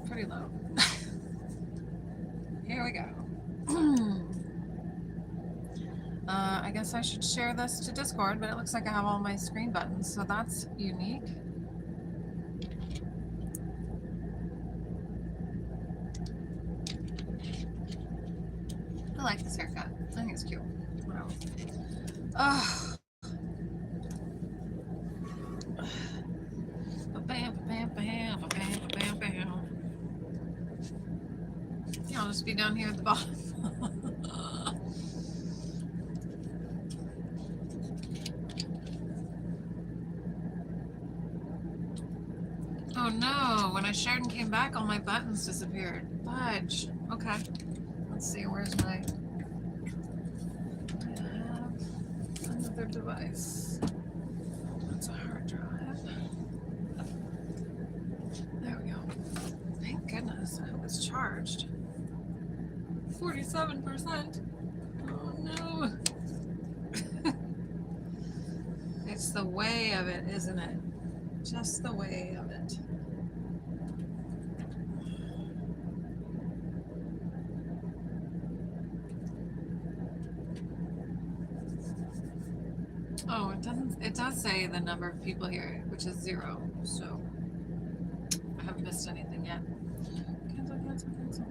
pretty low. Here we go. I guess I should share this to Discord, but it looks like I have all my screen buttons, so that's unique. I like this haircut. I think it's cute. Wow. Oh. Yeah, I'll just be down here at the bottom. Oh no, when I shared and came back, all my buttons disappeared. Fudge. Okay. Let's see, where's my... I have another device. That's a hard drive. There we go. Thank goodness, I was charged. 47%. Oh no. It's the way of it, isn't it? Just the way of it. Oh, it does say the number of people here, which is 0, so I haven't missed anything yet. Cancel, cancel, cancel.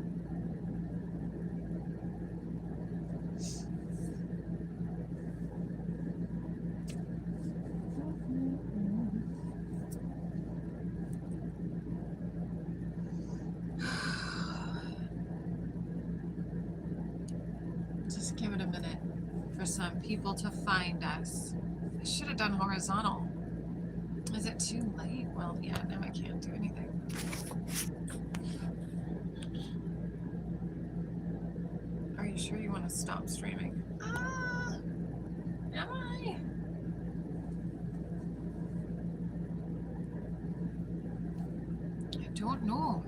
Just give it a minute for some people to find us. I should have done horizontal. Is it too late? Well, yeah, now I can't do anything. Are you sure you want to stop streaming? Am I? I don't know.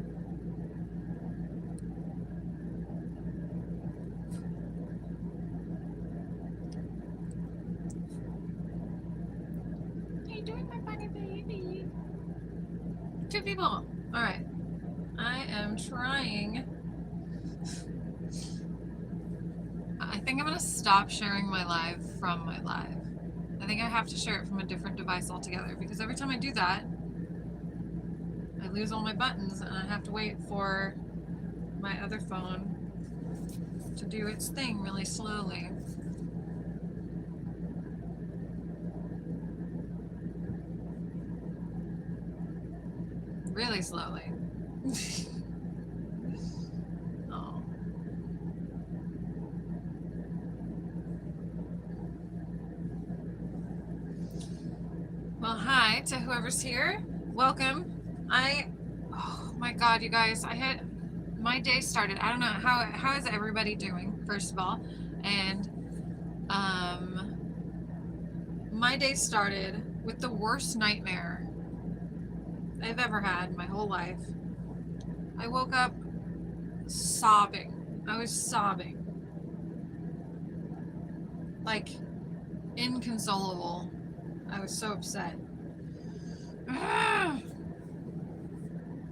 How you doing, my bunny baby? 2 people. All right. I am trying. I think I'm going to stop sharing my live from my live. I think I have to share it from a different device altogether, because every time I do that, I lose all my buttons and I have to wait for my other phone to do its thing really slowly. Really slowly. Oh. Well, hi to whoever's here. Welcome. Oh my God, you guys, my day started. I don't know, how is everybody doing, first of all? And my day started with the worst nightmare I've ever had in my whole life. I woke up sobbing. I was sobbing. Like, inconsolable. I was so upset.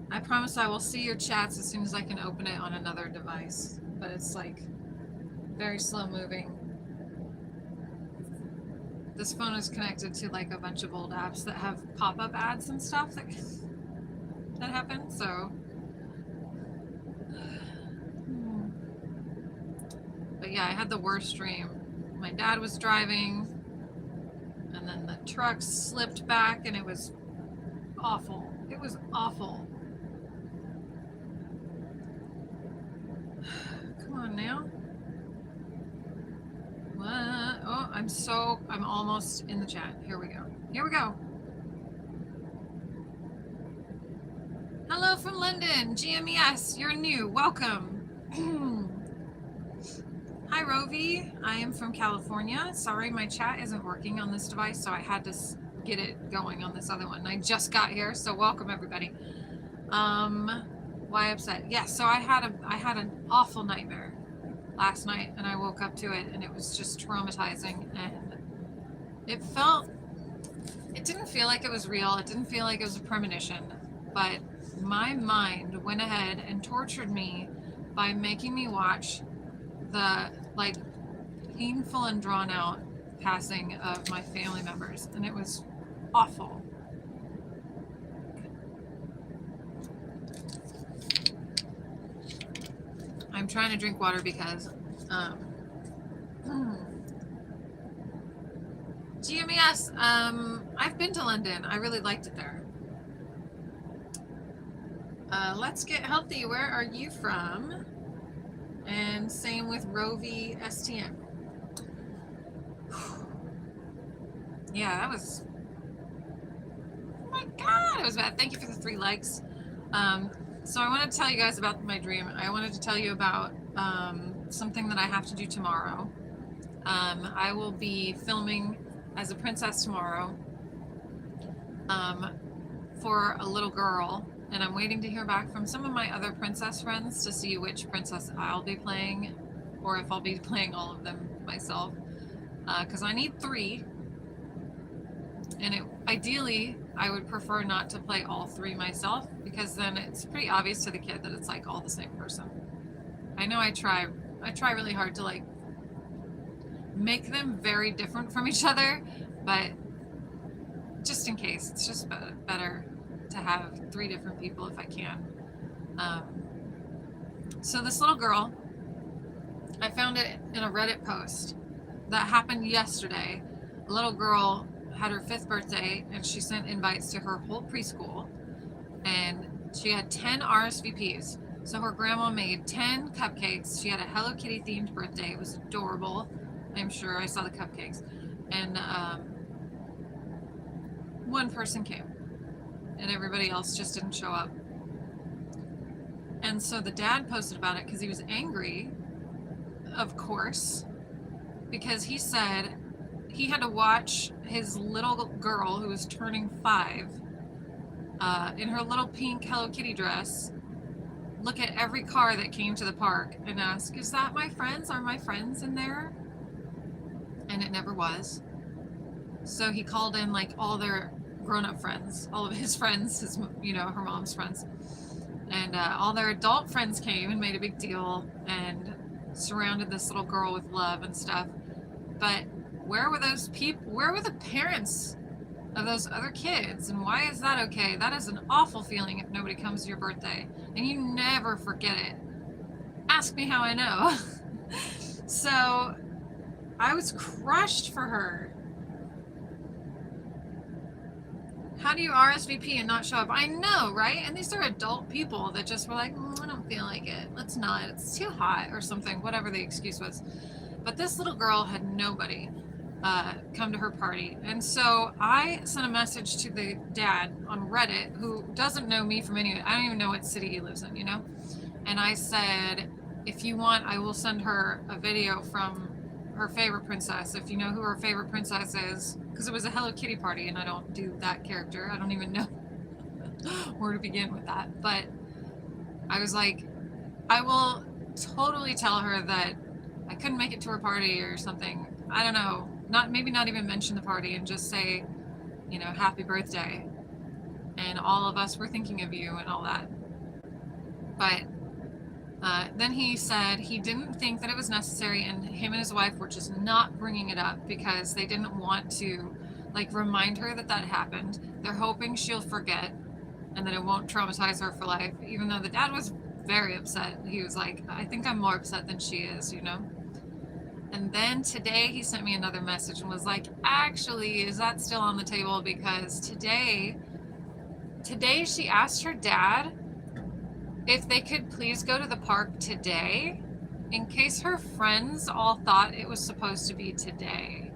I promise I will see your chats as soon as I can open it on another device. But it's like very slow moving. This phone is connected to like a bunch of old apps that have pop-up ads and stuff that happen, so. But yeah, I had the worst dream. My dad was driving, and then the truck slipped back, and it was awful. It was awful. Come on now. What? Oh, I'm almost in the chat. Here we go. Here we go. Hello from London, GMES, you're new, welcome. Hi Rovi, I am from California. Sorry, my chat isn't working on this device, so I had to get it going on this other one. I just got here, so welcome everybody. Why upset? Yeah, so I had an awful nightmare last night, and I woke up to it, and it was just traumatizing, and it didn't feel like it was real. It didn't feel like it was a premonition, but my mind went ahead and tortured me by making me watch the like painful and drawn out passing of my family members, and it was awful. I'm trying to drink water because GMES, I've been to London. I really liked it there. Let's get healthy. Where are you from? And same with Rovi STM. Yeah, that was, oh my God, it was bad. Thank you for the 3 likes. So I wanted to tell you guys about my dream. I wanted to tell you about something that I have to do tomorrow. I will be filming as a princess tomorrow for a little girl, and I'm waiting to hear back from some of my other princess friends to see which princess I'll be playing, or if I'll be playing all of them myself, because I need 3, and ideally I would prefer not to play all 3 myself, because then it's pretty obvious to the kid that it's like all the same person. I know I try really hard to like make them very different from each other, but just in case, it's just better to have 3 different people if I can. So this little girl, I found it in a Reddit post that happened yesterday. A little girl had her 5th birthday, and she sent invites to her whole preschool, and she had 10 RSVPs. So her grandma made 10 cupcakes. She had a Hello Kitty themed birthday. It was adorable. I'm sure I saw the cupcakes. And 1 person came, and everybody else just didn't show up. And so the dad posted about it because he was angry, of course, because he said he had to watch his little girl, who was turning 5, in her little pink Hello Kitty dress, look at every car that came to the park and ask, is that my friends? Are my friends in there? And it never was. So he called in like all their grown-up friends, all of his friends, his, her mom's friends, and all their adult friends came and made a big deal and surrounded this little girl with love and stuff. But where were those people? Where were the parents of those other kids? And why is that okay? That is an awful feeling if nobody comes to your birthday, and you never forget it. Ask me how I know. So I was crushed for her. How do you RSVP and not show up? I know, right? And these are adult people that just were like, I don't feel like it. Let's not. It's too hot or something, whatever the excuse was. But this little girl had nobody come to her party. And so I sent a message to the dad on Reddit, who doesn't know me from anywhere. I don't even know what city he lives in, And I said, if you want, I will send her a video from her favorite princess, if you know who her favorite princess is, because it was a Hello Kitty party and I don't do that character. I don't even know where to begin with that. But I was like, I will totally tell her that I couldn't make it to her party or something. I don't know. Maybe not even mention the party and just say, happy birthday. And all of us were thinking of you and all that. But then he said he didn't think that it was necessary, and him and his wife were just not bringing it up because they didn't want to remind her that happened. They're hoping she'll forget and that it won't traumatize her for life, even though the dad was very upset. He was like, I think I'm more upset than she is, And then today he sent me another message and was like, actually, is that still on the table? Because today she asked her dad if they could please go to the park today, in case her friends all thought it was supposed to be today.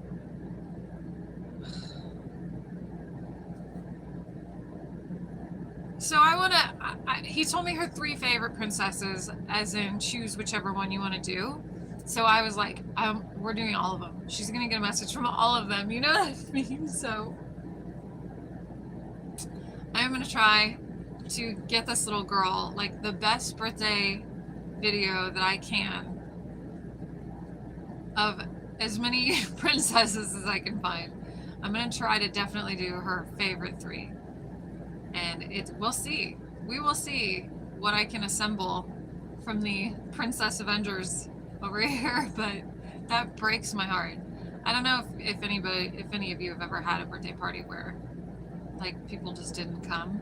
So he told me her 3 favorite princesses, as in choose whichever one you want to do. So I was like, we're doing all of them. She's going to get a message from all of them. You know what I mean? So I'm going to try to get this little girl the best birthday video that I can of as many princesses as I can find. I'm going to try to definitely do her favorite 3. And we'll see. we will see what I can assemble from the Princess Avengers over here, but that breaks my heart. I don't know if any of you have ever had a birthday party where like people just didn't come,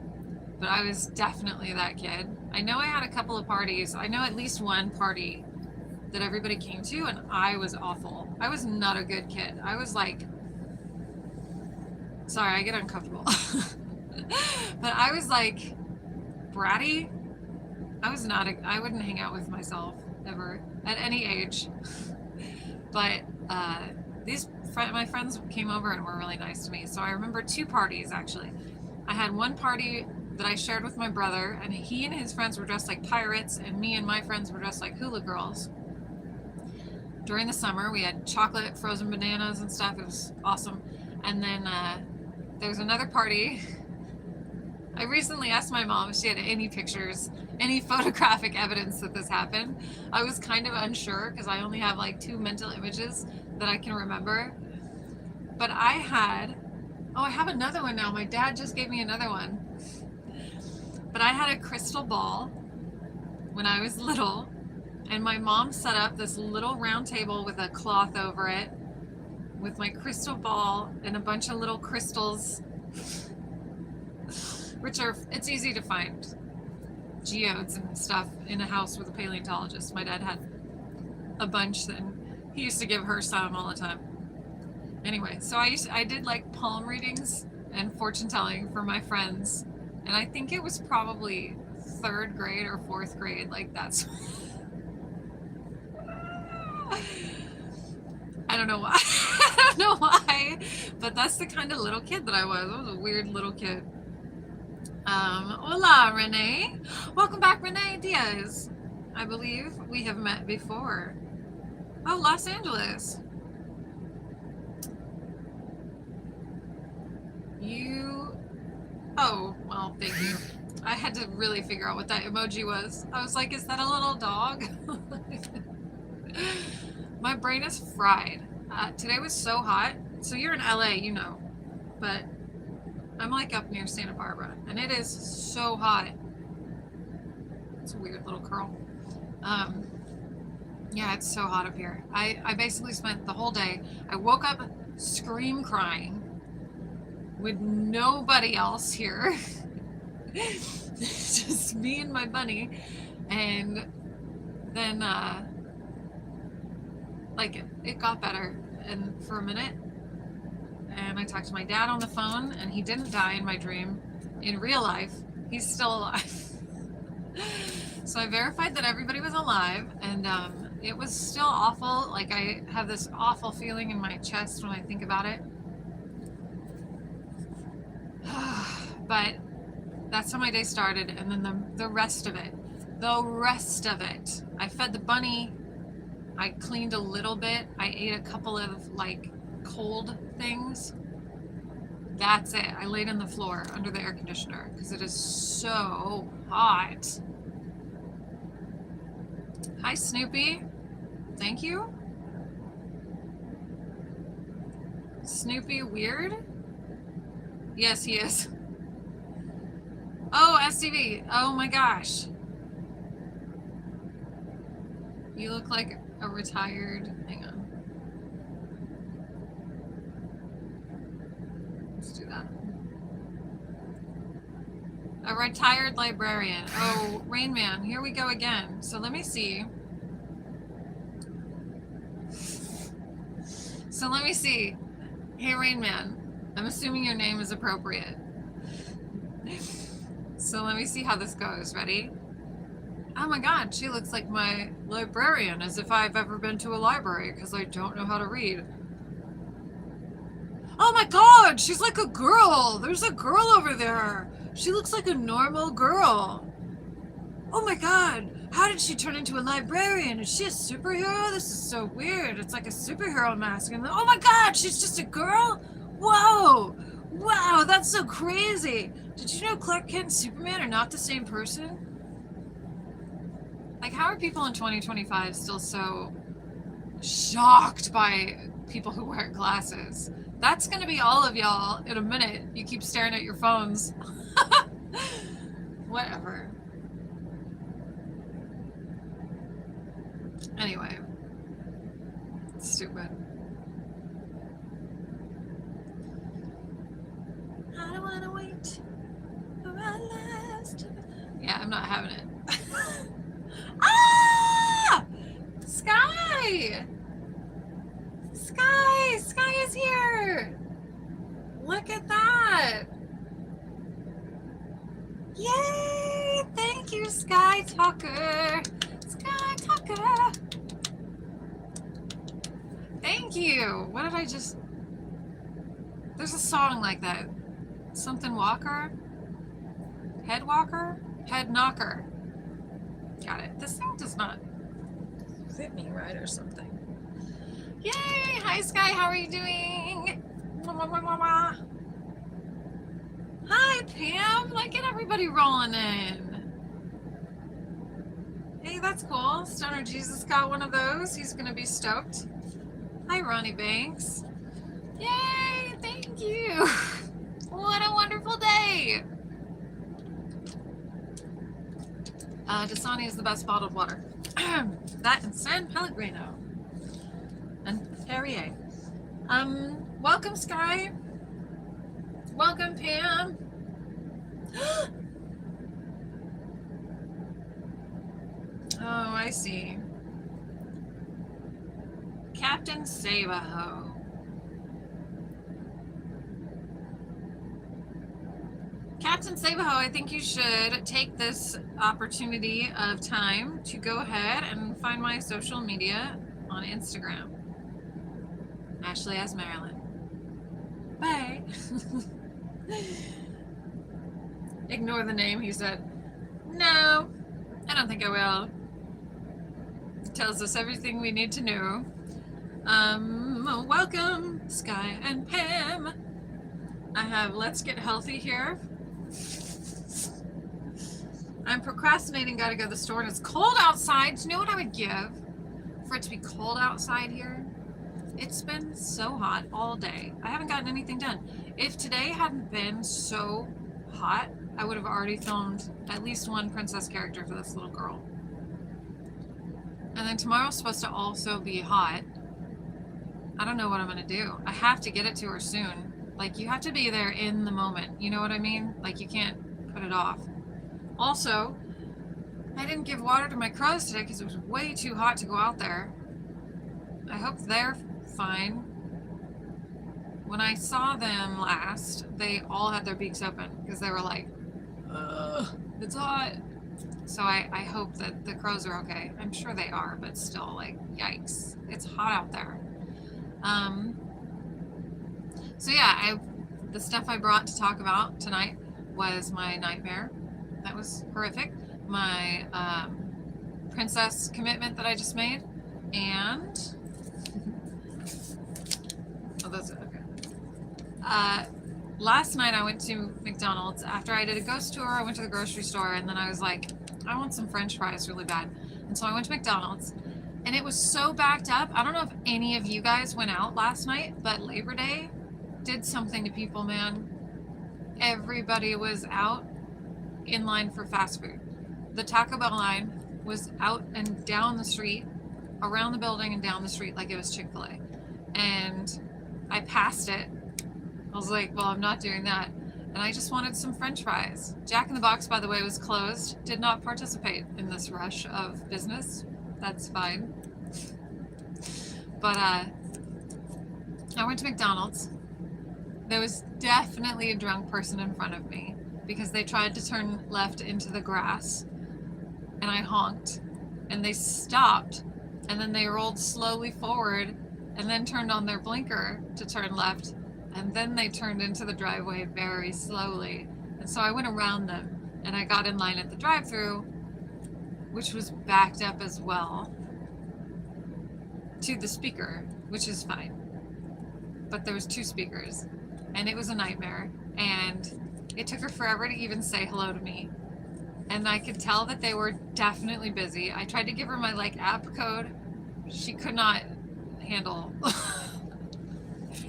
but I was definitely that kid. I know I had a couple of parties. I know at least one party that everybody came to, and I was awful. I was not a good kid. I was like, sorry, I get uncomfortable. But I was like bratty. I wouldn't hang out with myself ever at any age. But my friends came over and were really nice to me. So I remember 2 parties actually. I had one party that I shared with my brother, and he and his friends were dressed like pirates, and me and my friends were dressed like hula girls. During the summer, we had chocolate, frozen bananas and stuff. It was awesome. And then there was another party. I recently asked my mom if she had any pictures, any photographic evidence that this happened. I was kind of unsure because I only have like 2 mental images that I can remember. But I have another one now. My dad just gave me another one. But I had a crystal ball when I was little, and my mom set up this little round table with a cloth over it with my crystal ball and a bunch of little crystals, it's easy to find geodes and stuff in a house with a paleontologist. My dad had a bunch, and he used to give her some all the time. Anyway, so I did like palm readings and fortune telling for my friends, and I think it was probably 3rd grade or 4th grade. Like that's I don't know why. I don't know why, but that's the kind of little kid that I was. I was a weird little kid. Hola, Renee. Welcome back, Renee Diaz. I believe we have met before. Oh, Los Angeles. Oh, well, thank you. I had to really figure out what that emoji was. I was like, is that a little dog? My brain is fried. Today was so hot. So you're in LA, you know, but I'm like up near Santa Barbara, and it is so hot. It's a weird little curl. Yeah, it's so hot up here. I basically spent the whole day, I woke up scream crying with nobody else here. Just me and my bunny. And then like it got better, and for a minute, and I talked to my dad on the phone, and he didn't die in my dream. In real life, he's still alive. So I verified that everybody was alive, and it was still awful. Like I have this awful feeling in my chest when I think about it. But that's how my day started, and then the rest of it, I fed the bunny, I cleaned a little bit, I ate a couple of like cold things. That's it. I laid on the floor under the air conditioner because it is so hot. Hi, Snoopy. Thank you. Snoopy weird? Yes, he is. Oh, STV. Oh my gosh. You look like a retired... Hang on. Let's do that. A retired librarian. Oh, Rain Man, here we go again. So let me see. Hey, Rain Man, I'm assuming your name is appropriate. So let me see how this goes. Ready? Oh my God, she looks like my librarian, as if I've ever been to a library, because I don't know how to read. Oh my God, she's like a girl. There's a girl over there. She looks like a normal girl. Oh my God, how did she turn into a librarian? Is she a superhero? This is so weird. It's like a superhero mask. And oh my God, she's just a girl? Whoa. Wow, that's so crazy. Did you know Clark Kent and Superman are not the same person? Like, how are people in 2025 still so shocked by people who wear glasses? That's going to be all of y'all in a minute. You keep staring at your phones. Whatever. Anyway. Stupid. I don't wanna wait for our last. Yeah, I'm not having it. Ah! Sky! Sky! Sky is here! Look at that! Yay! Thank you, Sky Talker! Sky Talker! Thank you! What did I just... There's a song like that. Something Walker? Head Walker? Head Knocker. Got it. This thing does not fit me right or something. Yay! Hi, Sky. How are you doing? Hi, Pam. Look at everybody rolling in. Hey, that's cool. Stoner Jesus got one of those. He's going to be stoked. Hi, Ronnie Banks. Yay! Thank you. What a wonderful day. Dasani is the best bottled water. That and San Pellegrino. And Perrier. Welcome, Sky. Welcome, Pam. Oh, I see. Captain Save-A-Ho. Captain Save-A-Ho, I think you should take this opportunity of time to go ahead and find my social media on Instagram. ashleyasmarilyn. Bye. Ignore the name, he said. No, I don't think I will. It tells us everything we need to know. Welcome, Sky and Pam. I have Let's Get Healthy here. I'm procrastinating, gotta go to the store, and it's cold outside. Do you know what I would give for it to be cold outside here? It's been so hot all day. I haven't gotten anything done. If today hadn't been so hot, I would have already filmed at least one princess character for this little girl. And then tomorrow's supposed to also be hot. I don't know what I'm gonna do. I have to get it to her soon. Like, you have to be there in the moment. You know what I mean? Like, you can't put it off. Also, I didn't give water to my crows today because it was way too hot to go out there. I hope they're fine. When I saw them last, they all had their beaks open because they were like, ugh, it's hot. So I hope that the crows are okay. I'm sure they are, but still, like, yikes. It's hot out there. So yeah, the stuff I brought to talk about tonight was my nightmare. That was horrific. My princess commitment that I just made, and oh, that's okay. Last night I went to McDonald's after I did a ghost tour. I went to the grocery store, and then I was like, I want some French fries really bad, and so I went to McDonald's, and it was so backed up. I don't know if any of you guys went out last night, but Labor Day did something to people, man. Everybody was out in line for fast food. The Taco Bell line was out and down the street, around the building and down the street like it was Chick-fil-A. And I passed it. I was like, well, I'm not doing that. And I just wanted some French fries. Jack in the Box, by the way, was closed. Did not participate in this rush of business. That's fine. But I went to McDonald's. There was definitely a drunk person in front of me because they tried to turn left into the grass, and I honked, and they stopped, and then they rolled slowly forward and then turned on their blinker to turn left, and then they turned into the driveway very slowly. And so I went around them, and I got in line at the drive-thru, which was backed up as well to the speaker, which is fine. But there was 2 speakers, and it was a nightmare, and it took her forever to even say hello to me. And I could tell that they were definitely busy. I tried to give her my app code. She could not handle.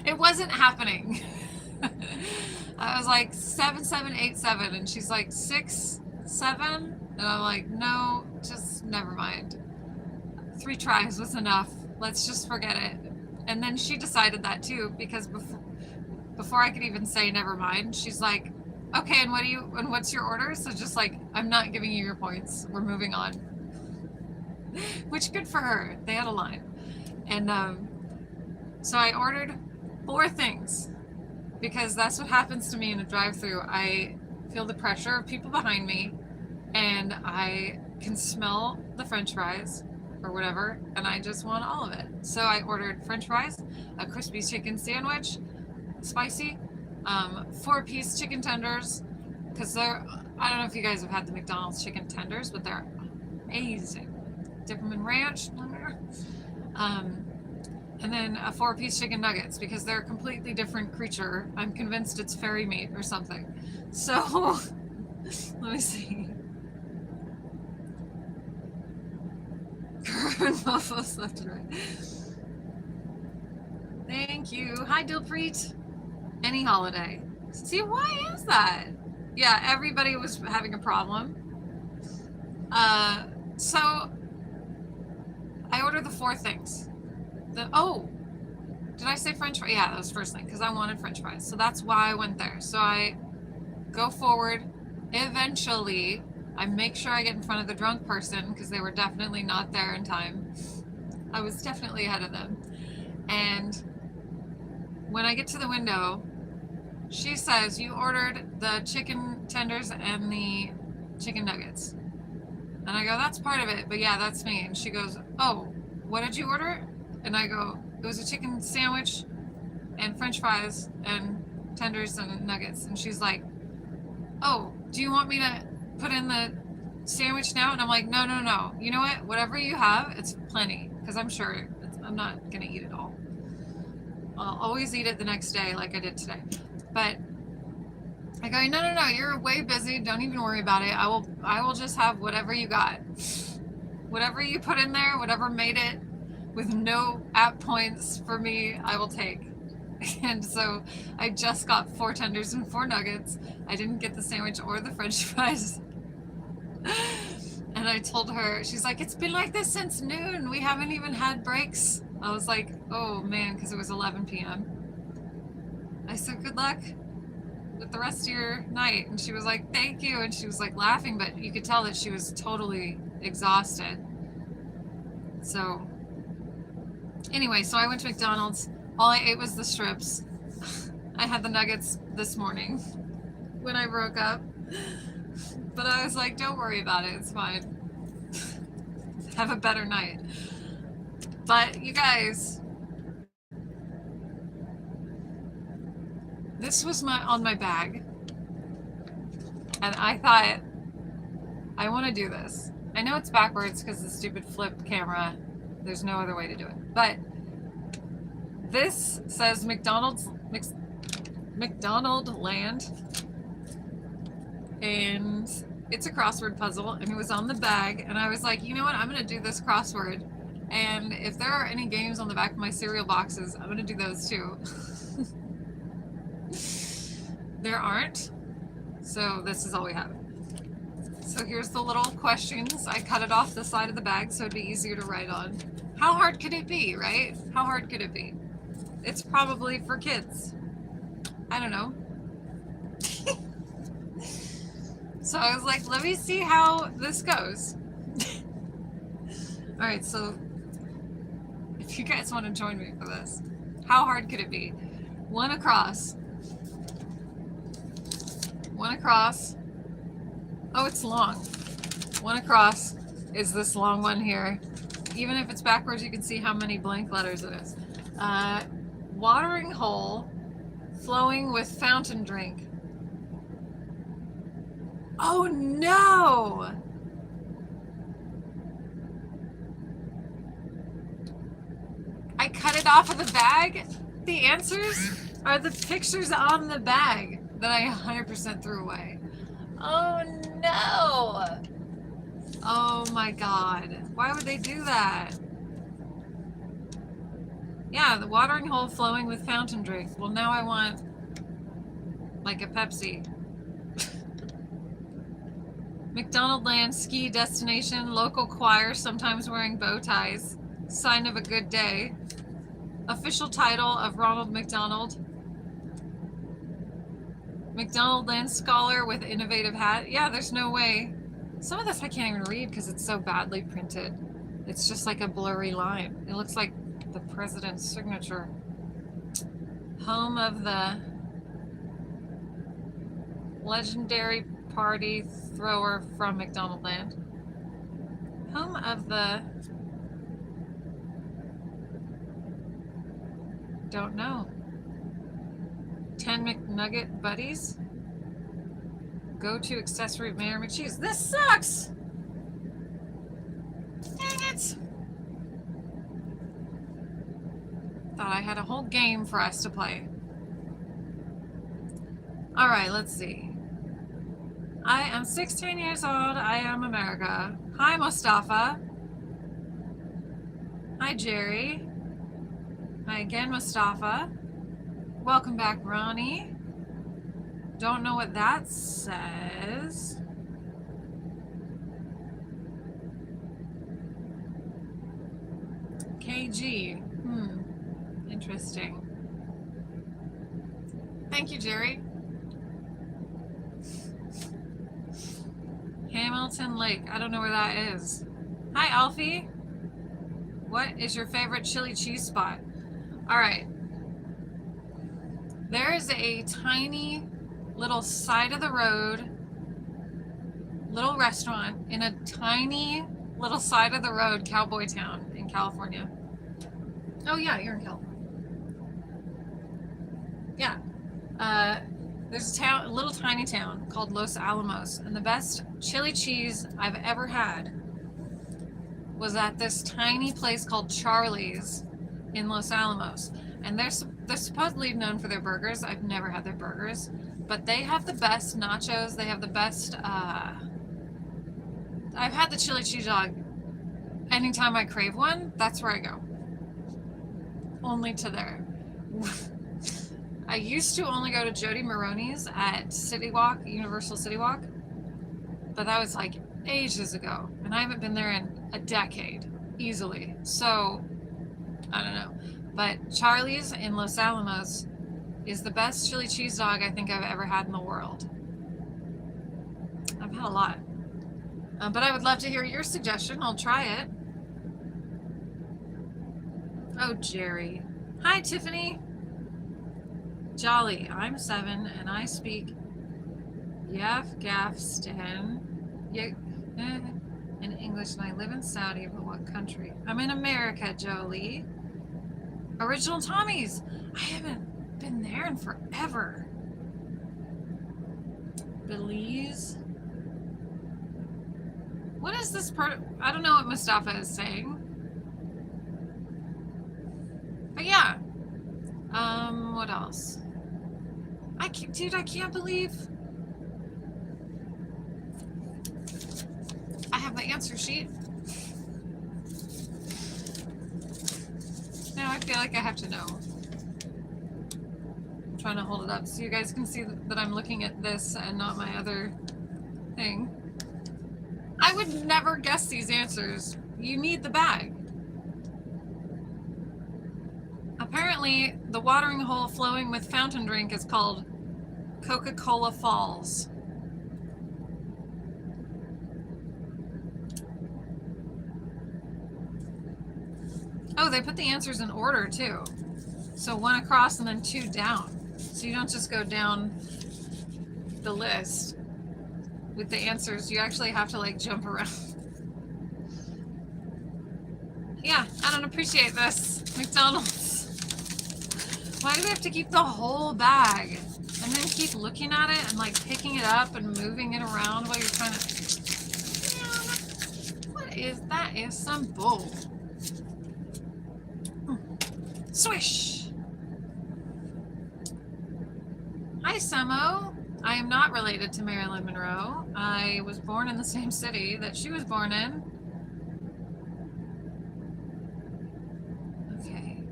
It wasn't happening. I was like 7787, and she's like 6 7, and I'm like, no, just never mind. 3 tries was enough. Let's just forget it. And then she decided that too, because before I could even say never mind, she's like, okay, and what's your order? So just like, I'm not giving you your points. We're moving on. Which, good for her. They had a line. And so I ordered 4 things, because that's what happens to me in a drive-thru. I feel the pressure of people behind me, and I can smell the French fries or whatever, and I just want all of it. So I ordered French fries, a crispy chicken sandwich, spicy, 4-piece chicken tenders, because I don't know if you guys have had the McDonald's chicken tenders, but they're amazing. Dip them in ranch, and then a 4-piece chicken nuggets, because they're a completely different creature. I'm convinced it's fairy meat or something. So let me see. Curvin Mofos left and right. Thank you. Hi, Dilpreet. Any holiday. See, why is that? Yeah, everybody was having a problem. So I ordered the 4 things. Did I say French fries? Yeah, that was the first thing, because I wanted French fries. So that's why I went there. So I go forward. Eventually, I make sure I get in front of the drunk person, because they were definitely not there in time. I was definitely ahead of them. And when I get to the window, she says, you ordered the chicken tenders and the chicken nuggets. And I go, that's part of it, but yeah, that's me. And she goes, oh, what did you order? And I go, it was a chicken sandwich and French fries and tenders and nuggets. And she's like, oh, do you want me to put in the sandwich now? And I'm like, no. You know what? Whatever you have, it's plenty, because I'm sure I'm not going to eat it all. I'll always eat it the next day like I did today. But I go, no, you're way busy. Don't even worry about it. I will just have whatever you got. Whatever you put in there, whatever made it with no app points for me, I will take. And so I just got 4 tenders and 4 nuggets. I didn't get the sandwich or the French fries. And I told her, she's like, it's been like this since noon. We haven't even had breaks. I was like, oh man, because it was 11 p.m. I said, good luck with the rest of your night. And she was like, thank you. And she was like laughing, but you could tell that she was totally exhausted. So anyway, so I went to McDonald's. All I ate was the strips. I had the nuggets this morning when I broke up. But I was like, don't worry about it. It's fine. Have a better night. But you guys, this was on my bag. And I thought, I want to do this. I know it's backwards because the stupid flip camera. There's no other way to do it. But this says McDonald Land. And it's a crossword puzzle, and it was on the bag, and I was like, you know what, I'm going to do this crossword, and if there are any games on the back of my cereal boxes, I'm going to do those too. There aren't, so this is all we have. So here's the little questions. I cut it off the side of the bag so it'd be easier to write on. How hard could it be, right? How hard could it be? It's probably for kids. I don't know. So I was like, let me see how this goes. All right, so if you guys want to join me for this, how hard could it be? One across. One across. Oh, it's long. One across is this long one here. Even if it's backwards, you can see how many blank letters it is. Watering hole flowing with fountain drink. Oh no! I cut it off of the bag? The answers are the pictures on the bag that I 100% threw away. Oh no! Oh my god. Why would they do that? Yeah, the watering hole flowing with fountain drink. Well, now I want like a Pepsi. McDonald Land ski destination, local choir, sometimes wearing bow ties. Sign of a good day. Official title of Ronald McDonald. McDonald Land scholar with innovative hat. Yeah, there's no way. Some of this I can't even read because it's so badly printed. It's just like a blurry line. It looks like the president's signature. Home of the legendary party thrower from McDonald Land. Home of the... Don't know. 10 McNugget buddies. Go-to accessory Mayor McCheese. This sucks! Dang it! Thought I had a whole game for us to play. Alright, let's see. I am 16 years old. I am America. Hi, Mustafa. Hi, Jerry. Hi again, Mustafa. Welcome back, Ronnie. Don't know what that says. KG. Interesting. Thank you, Jerry. Hamilton Lake. I don't know where that is. Hi, Alfie. What is your favorite chili cheese spot? All right. There is a tiny little side of the road, little restaurant in a tiny little side of the road cowboy town in California. Oh yeah, you're in California. Yeah. There's a town, a little tiny town called Los Alamos, and the best chili cheese I've ever had was at this tiny place called Charlie's in Los Alamos. And they're supposedly known for their burgers. I've never had their burgers, but they have the best nachos. They have the best, I've had the chili cheese dog. Anytime I crave one, that's where I go. Only to there. I used to only go to Jody Maroney's at City Walk, Universal City Walk, but that was like ages ago, and I haven't been there in a decade, easily. So, I don't know. But Charlie's in Los Alamos is the best chili cheese dog I think I've ever had in the world. I've had a lot. But I would love to hear your suggestion. I'll try it. Oh, Jerry. Hi, Tiffany. Jolly. I'm 7 and I speak Afghanistan in English, and I live in Saudi. But what country? I'm in America, Jolie. Original Tommy's. I haven't been there in forever. Belize. What is this part? I don't know what Mustafa is saying. But yeah. What else? Dude, I can't believe I have the answer sheet. Now I feel like I have to know. I'm trying to hold it up so you guys can see that I'm looking at this and not my other thing. I would never guess these answers. You need the bag. Apparently, the watering hole flowing with fountain drink is called Coca-Cola Falls. Oh, they put the answers in order too. So 1 across and then 2 down. So you don't just go down the list with the answers. You actually have to like jump around. Yeah, I don't appreciate this. McDonald's. Why do we have to keep the whole bag? And then keep looking at it and like picking it up and moving it around while you're trying to... What is that? Is some bull. Swish! Hi, Samo. I am not related to Marilyn Monroe. I was born in the same city that she was born in. Okay.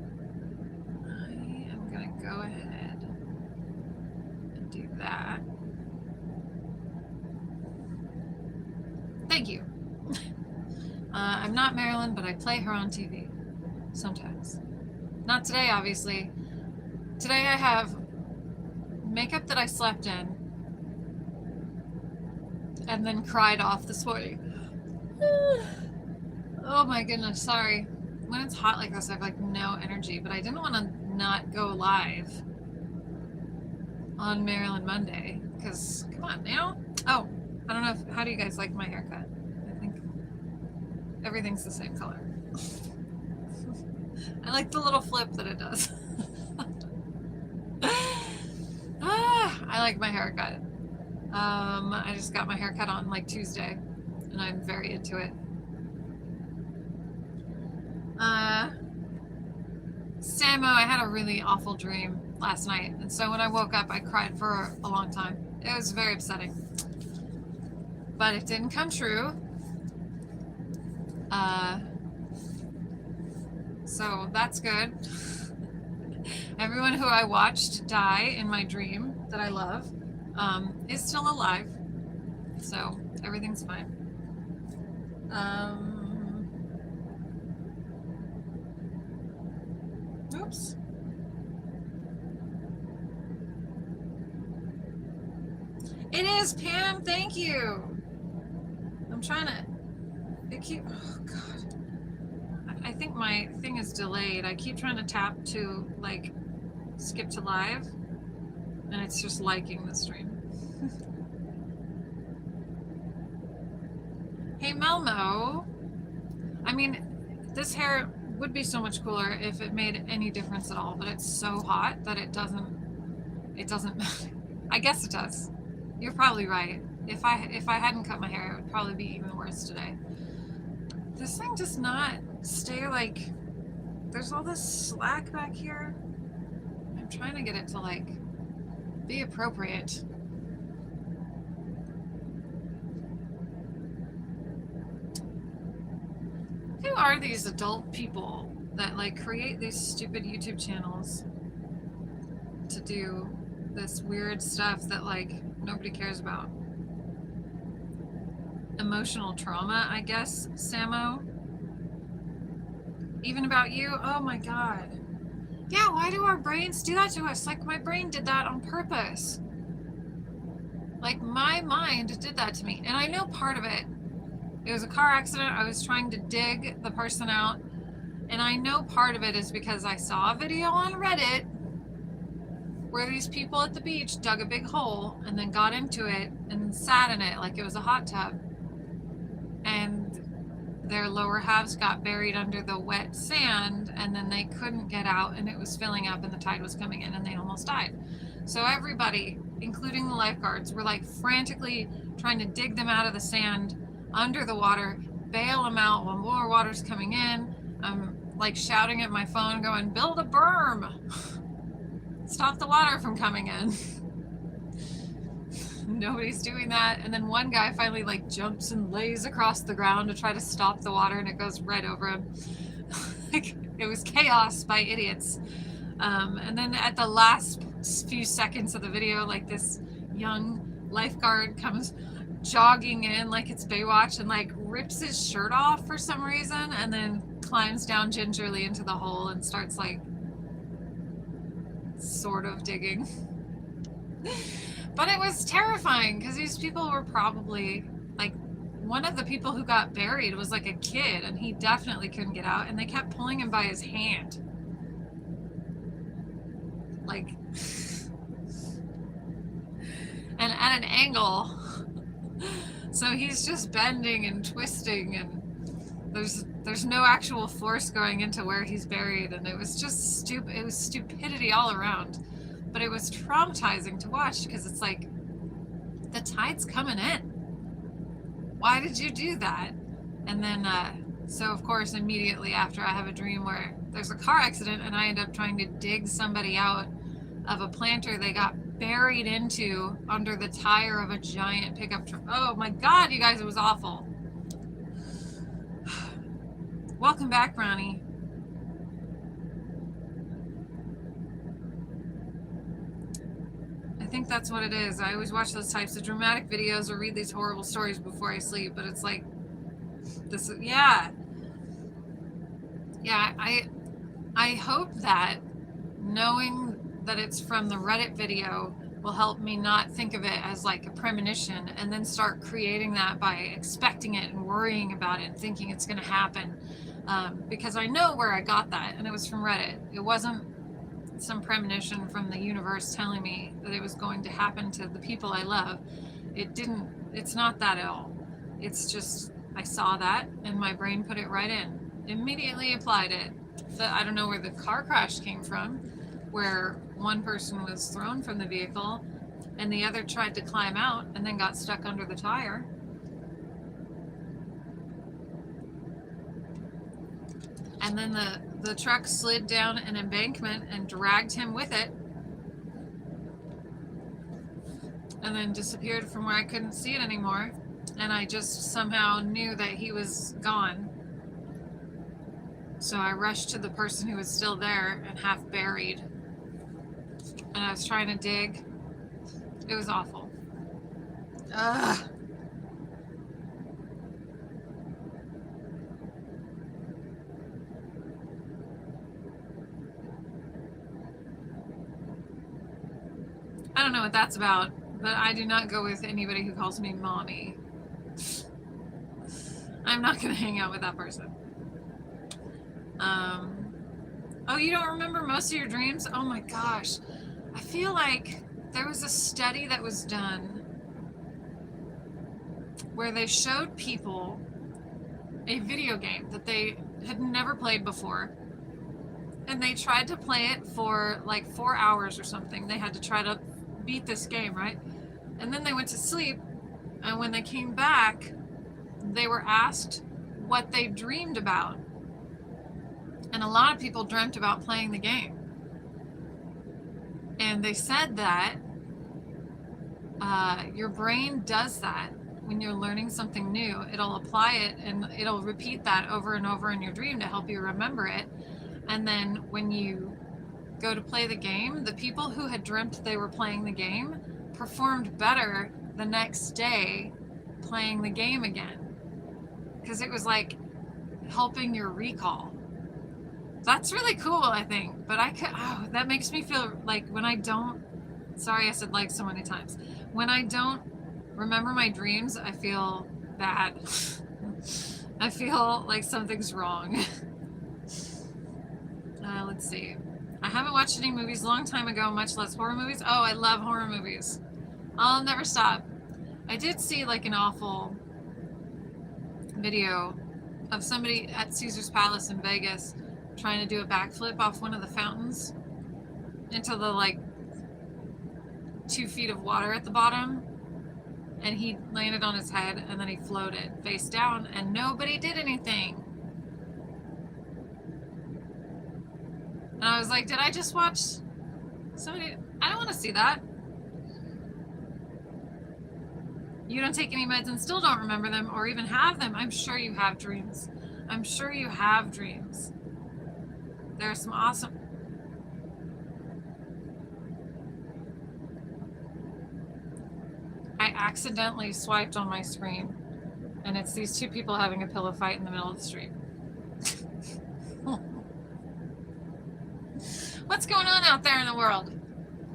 I am going to go ahead and do that. I'm not Marilyn, but I play her on TV sometimes. Not today, obviously. Today I have makeup that I slept in and then cried off this morning. Oh my goodness, sorry. When it's hot like this, I have like no energy, but I didn't want to not go live on Marilyn Monday because come on now. Oh, I don't know how do you guys like my haircut? I think everything's the same color. I like the little flip that it does. I like my haircut. I just got my haircut on like Tuesday and I'm very into it. Samo, I had a really awful dream last night, and so when I woke up, I cried for a long time. It was very upsetting, but it didn't come true. So that's good. Everyone who I watched die in my dream that I love is still alive, so everything's fine. Oops. It is, Pam. Thank you. I'm trying to. Oh God. I think my thing is delayed. I keep trying to tap to like skip to live, and it's just liking the stream. Hey Melmo. I mean, this hair would be so much cooler if it made any difference at all, but it's so hot that it doesn't I guess it does. You're probably right. If I hadn't cut my hair, it would probably be even worse today. This thing does not stay like, there's all this slack back here. I'm trying to get it to like be appropriate. Who are these adult people that like create these stupid YouTube channels to do this weird stuff that like nobody cares about? Emotional trauma, I guess, Samo. Even about you? Oh my God. Yeah, why do our brains do that to us? Like my brain did that on purpose. Like my mind did that to me. And I know part of it. It was a car accident. I was trying to dig the person out. And I know part of it is because I saw a video on Reddit where these people at the beach dug a big hole and then got into it and sat in it like it was a hot tub. And their lower halves got buried under the wet sand and then they couldn't get out and it was filling up and the tide was coming in and they almost died. So everybody, including the lifeguards, were like frantically trying to dig them out of the sand under the water, bail them out while more water's coming in. I'm like shouting at my phone going, build a berm, stop the water from coming in. Nobody's doing that. And then one guy finally like jumps and lays across the ground to try to stop the water and it goes right over him. Like, it was chaos by idiots. And then at the last few seconds of the video, like this young lifeguard comes jogging in like it's Baywatch and like rips his shirt off for some reason and then climbs down gingerly into the hole and starts like sort of digging. But it was terrifying because these people were probably like, one of the people who got buried was like a kid and he definitely couldn't get out and they kept pulling him by his hand. Like, and at an angle. So he's just bending and twisting and there's no actual force going into where he's buried and it was just stupid. It was stupidity all around. But it was traumatizing to watch because it's like, the tide's coming in. Why did you do that? And then, so of course, immediately after I have a dream where there's a car accident and I end up trying to dig somebody out of a planter they got buried into under the tire of a giant pickup truck. Oh my God, you guys, it was awful. Welcome back, Ronnie. I think that's what it is. I always watch those types of dramatic videos or read these horrible stories before I sleep, but it's like, This, yeah. Yeah, I hope that knowing that it's from the Reddit video will help me not think of it as like a premonition and then start creating that by expecting it and worrying about it and thinking it's going to happen. Because I know where I got that, and it was from Reddit. It wasn't some premonition from the universe telling me that it was going to happen to the people I love. It didn't, it's not that at all. It's just, I saw that and my brain put it right in. Immediately applied it. I don't know where the car crash came from, where one person was thrown from the vehicle and the other tried to climb out and then got stuck under the tire. And then the truck slid down an embankment and dragged him with it, and then disappeared from where I couldn't see it anymore. And I just somehow knew that he was gone. So I rushed to the person who was still there and half buried. And I was trying to dig. It was awful. Ugh. I don't know what that's about, but I do not go with anybody who calls me mommy. I'm not going to hang out with that person. Oh, you don't remember most of your dreams? Oh my gosh. I feel like there was a study that was done where they showed people a video game that they had never played before. And they tried to play it for like 4 hours or something. They had to try to beat this game, right? And then they went to sleep. And when they came back, they were asked what they dreamed about. And a lot of people dreamt about playing the game. And they said that your brain does that when you're learning something new. It'll apply it and it'll repeat that over and over in your dream to help you remember it. And then when you go to play the game, the people who had dreamt they were playing the game performed better the next day playing the game again. Because it was like helping your recall. That's really cool, I think. But that makes me feel like when I don't, sorry I said like so many times. When I don't remember my dreams, I feel bad. I feel like something's wrong. Let's see. I haven't watched any movies a long time ago, much less horror movies. Oh, I love horror movies. I'll never stop. I did see like an awful video of somebody at Caesar's Palace in Vegas trying to do a backflip off one of the fountains into the like 2 feet of water at the bottom, and he landed on his head and then he floated face down and nobody did anything. And I was like, did I just watch somebody? I don't want to see that. You don't take any meds and still don't remember them or even have them. I'm sure you have dreams. I'm sure you have dreams. There are some awesome... I accidentally swiped on my screen and it's these two people having a pillow fight in the middle of the street. What's going on out there in the world?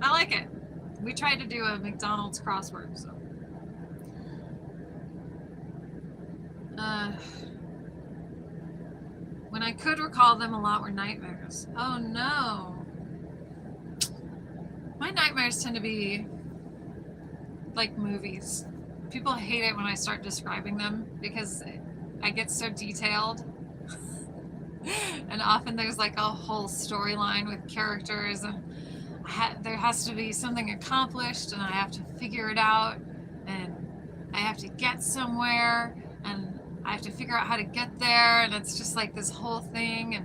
I like it. We tried to do a McDonald's crossword, so. When I could recall them, a lot were nightmares. Oh no. My nightmares tend to be like movies. People hate it when I start describing them because I get so detailed. And often there's like a whole storyline with characters, and there has to be something accomplished, and I have to figure it out, and I have to get somewhere, and I have to figure out how to get there, and it's just like this whole thing,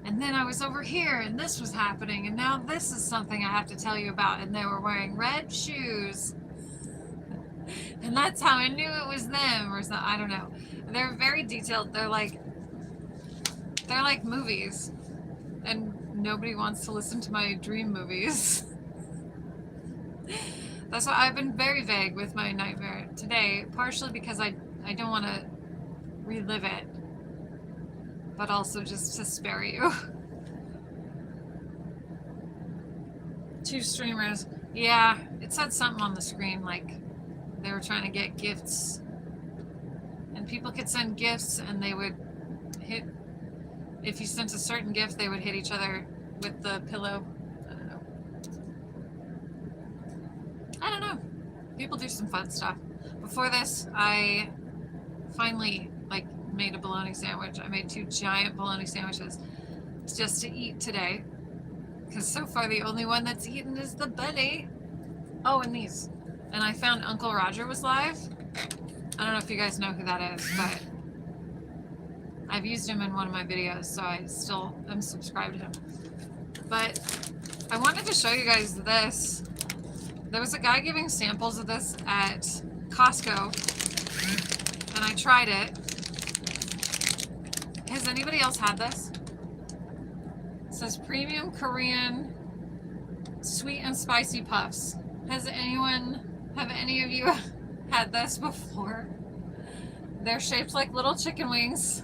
and then I was over here, and this was happening, and now this is something I have to tell you about, and they were wearing red shoes, and that's how I knew it was them, or something. I don't know. They're very detailed. They're like movies, and nobody wants to listen to my dream movies. That's why I've been very vague with my nightmare today, partially because I don't want to relive it, but also just to spare you. 2 streamers. Yeah, it said something on the screen like they were trying to get gifts, and people could send gifts and they would hit, if you sent a certain gift, they would hit each other with the pillow. I don't know. People do some fun stuff. Before this, I finally made a bologna sandwich. I made 2 giant bologna sandwiches just to eat today, because so far the only one that's eaten is the bunny. Oh, and these. And I found Uncle Roger was live. I don't know if you guys know who that is, but I've used him in one of my videos, so I still am subscribed to him. But I wanted to show you guys this. There was a guy giving samples of this at Costco, and I tried it. Has anybody else had this? It says premium Korean sweet and spicy puffs. Have any of you had this before? They're shaped like little chicken wings.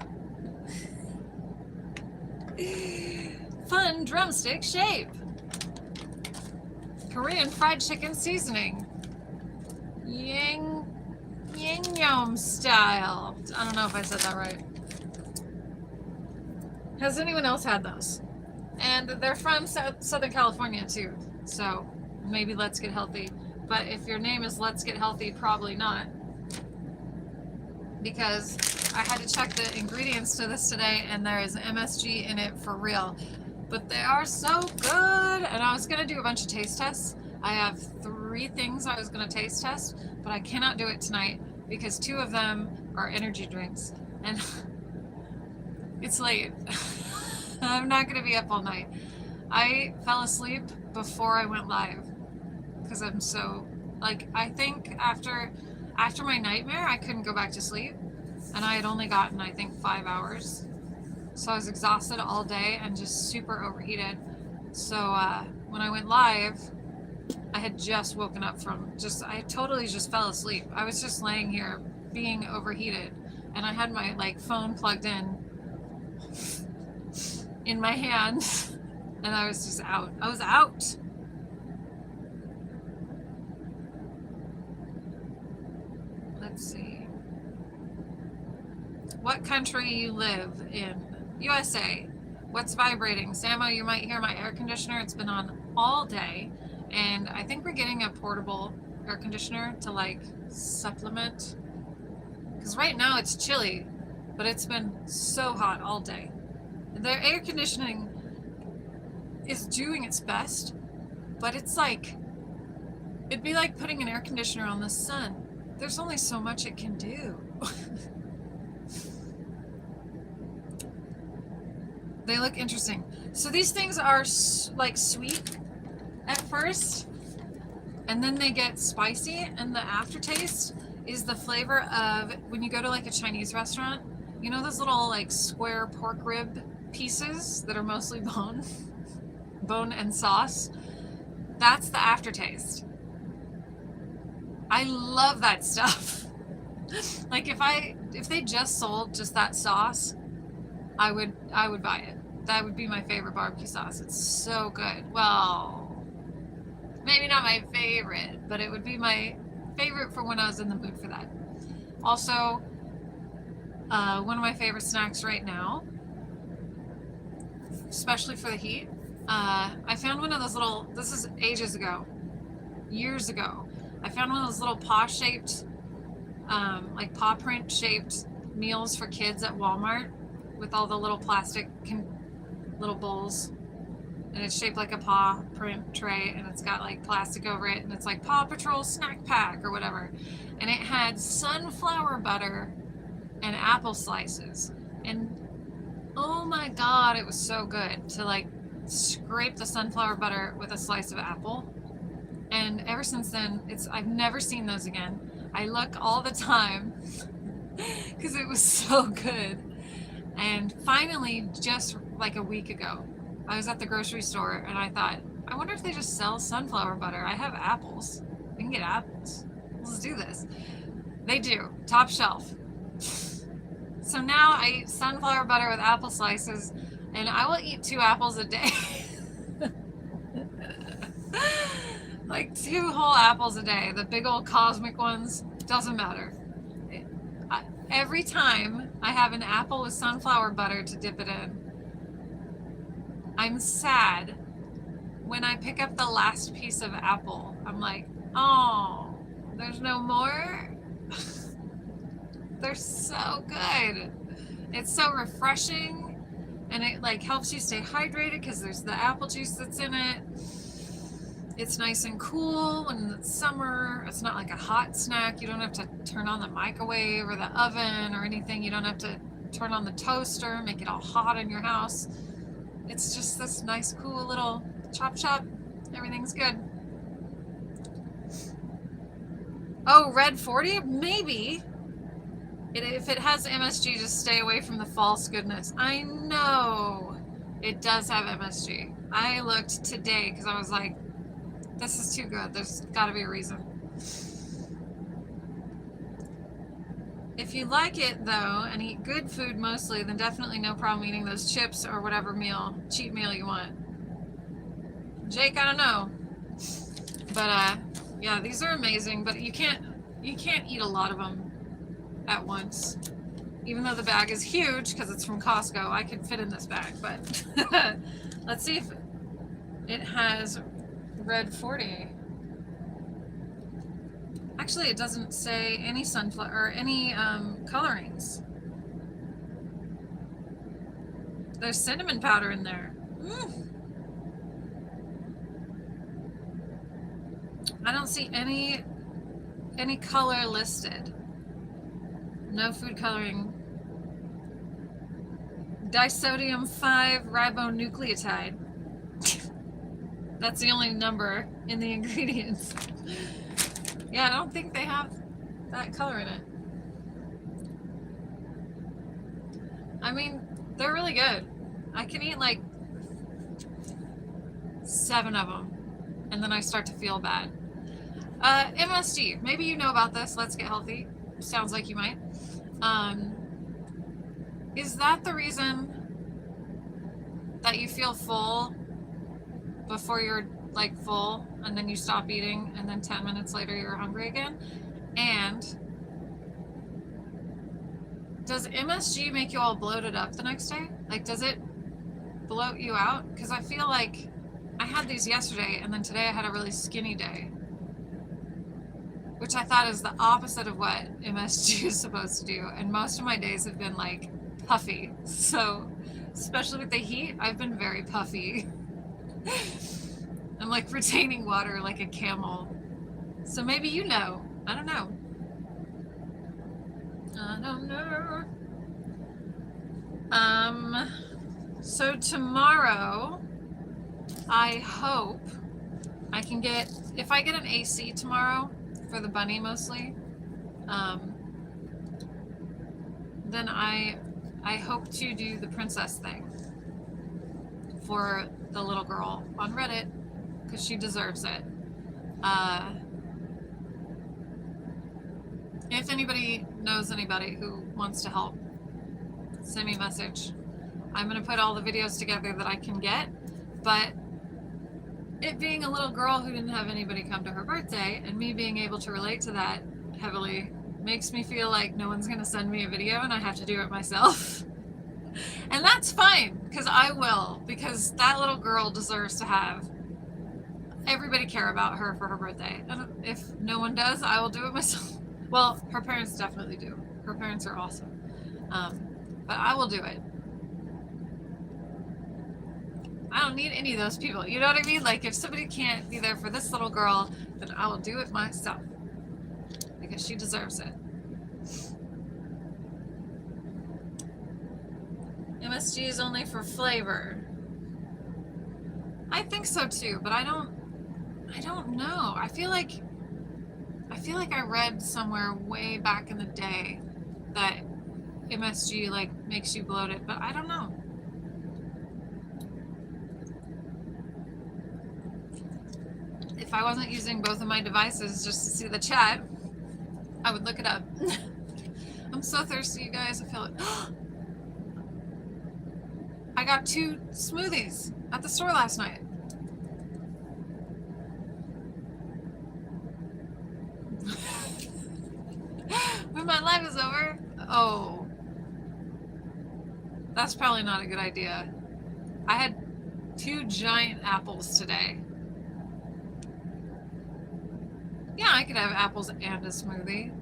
Fun drumstick shape. Korean fried chicken seasoning. Yum style. I don't know if I said that right. Has anyone else had those? And they're from Southern California too. So maybe Let's Get Healthy. But if your name is Let's Get Healthy, probably not. Because I had to check the ingredients to this today, and there is MSG in it for real. But they are so good. And I was going to do a bunch of taste tests. I have 3 things I was going to taste test, but I cannot do it tonight because 2 of them are energy drinks. And it's late. I'm not going to be up all night. I fell asleep before I went live because I'm so, I think after my nightmare, I couldn't go back to sleep. And I had only gotten, I think, 5 hours. So I was exhausted all day and just super overheated. So when I went live, I had just woken up I totally just fell asleep. I was just laying here being overheated. And I had my phone plugged in my hand. And I was just out. I was out. Let's see. What country you live in? USA. What's vibrating? Samo, you might hear my air conditioner. It's been on all day. And I think we're getting a portable air conditioner to supplement. Because right now it's chilly, but it's been so hot all day. Their air conditioning is doing its best, but it's it'd be like putting an air conditioner on the sun. There's only so much it can do. They look interesting. So these things are sweet at first, and then they get spicy, and the aftertaste is the flavor of when you go to a Chinese restaurant. You know those little square pork rib pieces that are mostly bone and sauce? That's the aftertaste. I love that stuff. If they just sold just that sauce, I would buy it. That would be my favorite barbecue sauce. It's so good. Well, maybe not my favorite, but it would be my favorite for when I was in the mood for that. Also, one of my favorite snacks right now, especially for the heat, I found one of those this is ages ago, years ago, I found one of those little paw-shaped, paw print-shaped meals for kids at Walmart with all the little plastic little bowls, and it's shaped like a paw print tray, and it's got plastic over it, and it's Paw Patrol snack pack or whatever, and it had sunflower butter and apple slices, and oh my god, it was so good to scrape the sunflower butter with a slice of apple. And ever since then, I've never seen those again. I look all the time because it was so good. And finally, just a week ago, I was at the grocery store and I thought, I wonder if they just sell sunflower butter. I have apples. We can get apples. Let's do this. They do. Top shelf. So now I eat sunflower butter with apple slices, and I will eat 2 apples a day. Like 2 whole apples a day, the big old cosmic ones, doesn't matter. Every time I have an apple with sunflower butter to dip it in, I'm sad when I pick up the last piece of apple. I'm like, oh, there's no more? They're so good. It's so refreshing, and it like helps you stay hydrated because there's the apple juice that's in it. It's nice and cool when it's summer. It's not like a hot snack. You don't have to turn on the microwave or the oven or anything. You don't have to turn on the toaster, make it all hot in your house. It's just this nice, cool little chop chop. Everything's good. Oh, red 40? Maybe. If it has MSG, just stay away from the false goodness. I know it does have MSG. I looked today because I was like, this is too good. There's got to be a reason. If you like it though and eat good food mostly, then definitely no problem eating those chips or whatever cheat meal you want. Jake, I don't know, but yeah, these are amazing. But you can't eat a lot of them at once. Even though the bag is huge because it's from Costco, I could fit in this bag. But let's see if it has red 40. Actually, it doesn't say any sunflower or any colorings. There's cinnamon powder in there. I don't see any color listed. No food coloring. Disodium 5 ribonucleotide. That's the only number in the ingredients. Yeah, I don't think they have that color in it. I mean, they're really good. I can eat like 7 of them, and then I start to feel bad. MSG, maybe you know about this. Let's Get Healthy. Sounds like you might. Is that the reason that you feel full before you're like full, and then you stop eating, and then 10 minutes later you're hungry again? And does MSG make you all bloated up the next day? Like, does it bloat you out? Because I feel like I had these yesterday, and then today I had a really skinny day, which I thought is the opposite of what MSG is supposed to do. And most of my days have been like puffy. So especially with the heat, I've been very puffy. I'm like retaining water like a camel. So maybe you know. I don't know. I don't know. So tomorrow, I hope I can get, if I get an AC tomorrow for the bunny mostly, then I hope to do the princess thing for the little girl on Reddit, because she deserves it. If anybody knows anybody who wants to help, send me a message. I'm going to put all the videos together that I can get, but it being a little girl who didn't have anybody come to her birthday, and me being able to relate to that heavily, makes me feel like no one's going to send me a video and I have to do it myself. And that's fine, because I will, because that little girl deserves to have everybody care about her for her birthday. And if no one does, I will do it myself. Well, her parents definitely do. Her parents are awesome. But I will do it. I don't need any of those people. You know what I mean? Like, if somebody can't be there for this little girl, then I will do it myself, because she deserves it. MSG is only for flavor. I think so too, but I don't know. I feel like I read somewhere way back in the day that MSG like makes you bloated, but I don't know. If I wasn't using both of my devices just to see the chat, I would look it up. I'm so thirsty, you guys. I feel it. I got 2 smoothies at the store last night. When my life is over. Oh. That's probably not a good idea. I had 2 giant apples today. Yeah, I could have apples and a smoothie.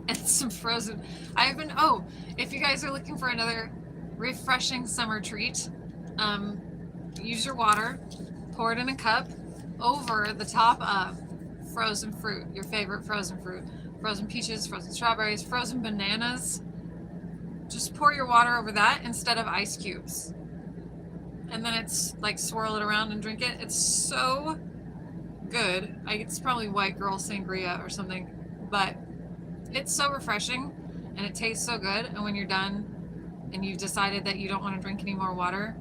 And some frozen. If you guys are looking for another refreshing summer treat, use your water, pour it in a cup over the top of frozen fruit, your favorite frozen fruit. Frozen peaches, frozen strawberries, frozen bananas. Just pour your water over that instead of ice cubes. And then it's like swirl it around and drink it. It's so good. It's probably white girl sangria or something, but it's so refreshing and it tastes so good. And when you're done and you've decided that you don't want to drink any more water,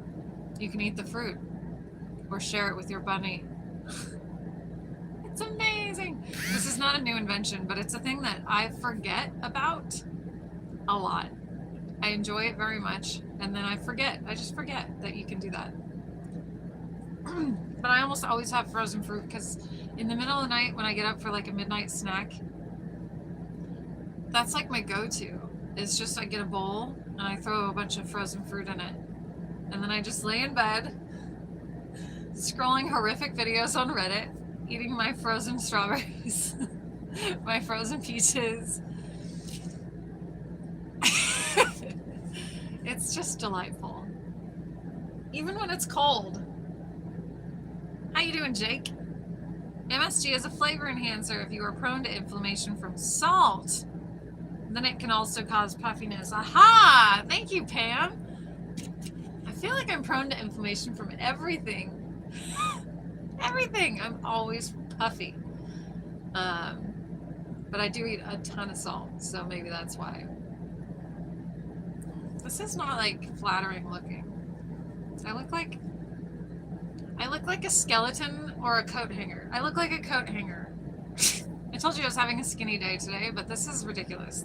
you can eat the fruit or share it with your bunny. It's amazing. This is not a new invention, but it's a thing that I forget about a lot. I enjoy it very much, and then I just forget that you can do that. But I almost always have frozen fruit because in the middle of the night when I get up for like a midnight snack, that's like my go-to. It's just I get a bowl and I throw a bunch of frozen fruit in it. And then I just lay in bed, scrolling horrific videos on Reddit, eating my frozen strawberries, my frozen peaches. It's just delightful. Even when it's cold. How you doing, Jake? MSG is a flavor enhancer if you are prone to inflammation from salt. Then it can also cause puffiness. Aha! Thank you, Pam. I feel like I'm prone to inflammation from everything. Everything. I'm always puffy. But I do eat a ton of salt, so maybe that's why. This is not like flattering looking. I look like a skeleton or a coat hanger. I look like a coat hanger. I told you I was having a skinny day today, but this is ridiculous.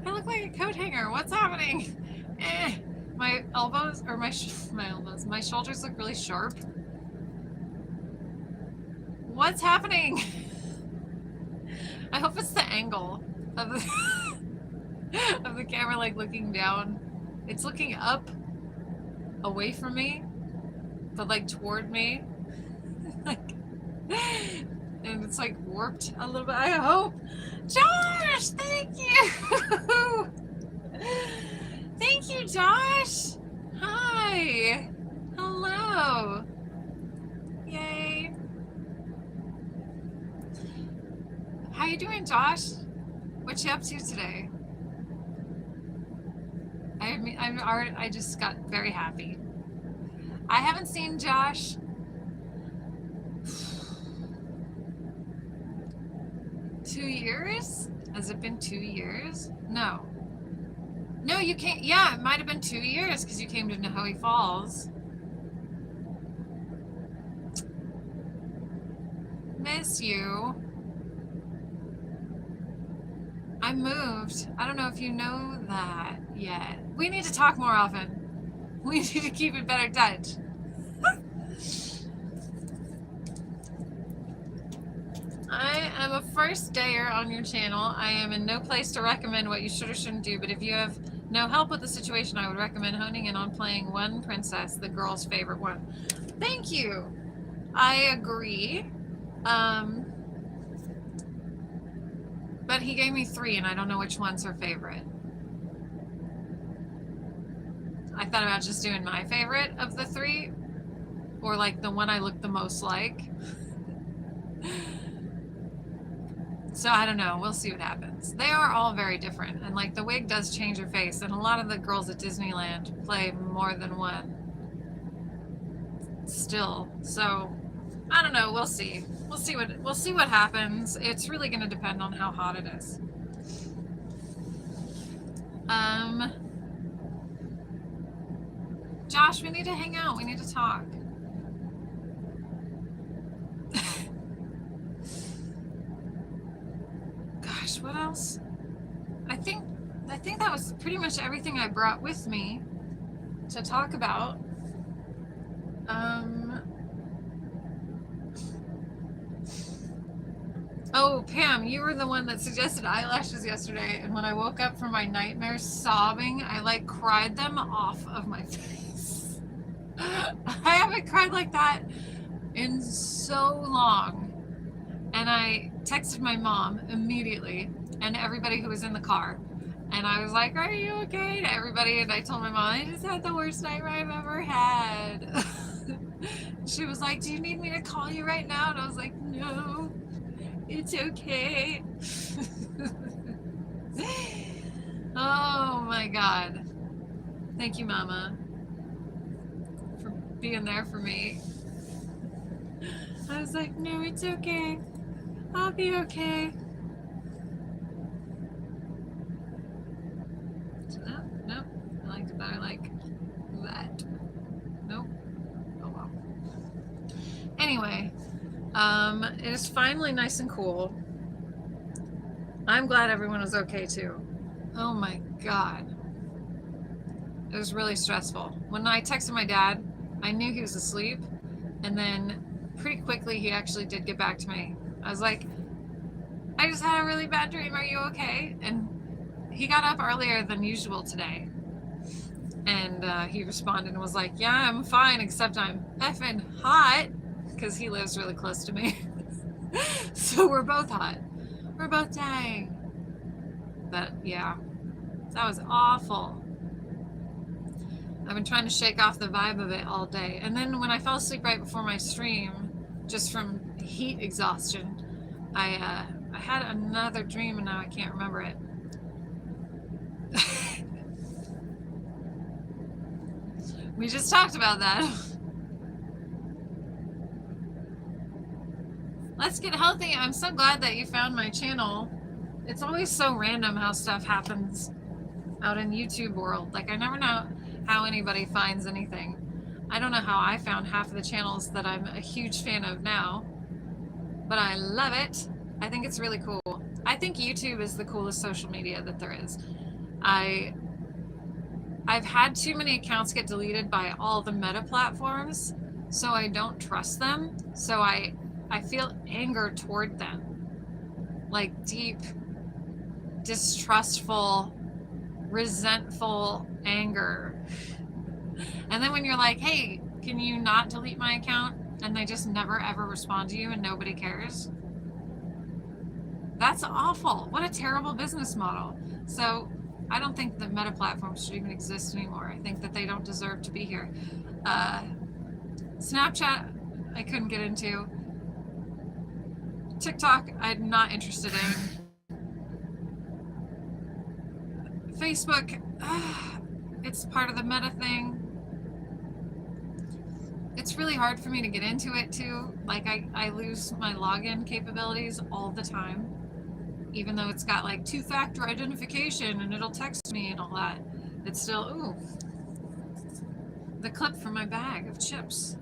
I look like a coat hanger. What's happening? My elbows, or my shoulders look really sharp. What's happening? I hope it's the angle of the camera, like looking down. It's looking up away from me, but like toward me. And it's like warped a little bit. I hope. Josh, thank you. Thank you, Josh. Hi. Hello. Yay. How you doing, Josh? What you up to today? I just got very happy. I haven't seen Josh. Two years? Has it been 2 years? No. No, you can't. Yeah, it might have been 2 years because you came to Nahoe Falls. Miss you. I moved. I don't know if you know that yet. We need to talk more often. We need to keep in better touch. I am a first dayer on your channel. I am in no place to recommend what you should or shouldn't do, but if you have no help with the situation, I would recommend honing in on playing one princess, the girl's favorite one. Thank you. I agree. But he gave me 3, and I don't know which one's her favorite. I thought about just doing my favorite of the 3, or like the one I look the most like. So I don't know. We'll see what happens. They are all very different, and like the wig does change her face, and a lot of the girls at Disneyland play more than one. Still, so I don't know. We'll see. We'll see what happens. It's really going to depend on how hot it is. Josh, we need to hang out. We need to talk. else? I think that was pretty much everything I brought with me to talk about. Oh, Pam, you were the one that suggested eyelashes yesterday, and when I woke up from my nightmare sobbing, I like cried them off of my face. I haven't cried like that in so long. And I texted my mom immediately and everybody who was in the car. And I was like, "Are you okay?" to everybody. And I told my mom, "I just had the worst nightmare I've ever had." She was like, "Do you need me to call you right now?" And I was like, "No, it's okay." Oh my God. Thank you, Mama, for being there for me. I was like, "No, it's okay. I'll be okay." Nope. I liked it better like that. Nope. Oh well. Anyway, it is finally nice and cool. I'm glad everyone was okay too. Oh my God. It was really stressful. When I texted my dad, I knew he was asleep, and then pretty quickly he actually did get back to me. I was like, "I just had a really bad dream. Are you okay?" And he got up earlier than usual today. And he responded and was like, "Yeah, I'm fine, except I'm effing hot," because he lives really close to me. So we're both hot. We're both dying. But yeah, that was awful. I've been trying to shake off the vibe of it all day. And then when I fell asleep right before my stream, just from heat exhaustion, I had another dream and now I can't remember it. We just talked about that. Let's get healthy. I'm so glad that you found my channel. It's always so random how stuff happens out in YouTube world. Like I never know how anybody finds anything. I don't know how I found half of the channels that I'm a huge fan of now, but I love it. I think it's really cool. I think YouTube is the coolest social media that there is. I've had too many accounts get deleted by all the meta platforms, so I don't trust them. So I feel anger toward them, like deep, distrustful, resentful anger. And then when you're like, "Hey, can you not delete my account?" and they just never ever respond to you and nobody cares. That's awful. What a terrible business model. So I don't think that meta platforms should even exist anymore. I think that they don't deserve to be here. Snapchat, I couldn't get into. TikTok, I'm not interested in. Facebook, it's part of the meta thing. It's really hard for me to get into it too. Like I lose my login capabilities all the time, even though it's got like 2-factor identification and it'll text me and all that. It's still, ooh, the clip from my bag of chips.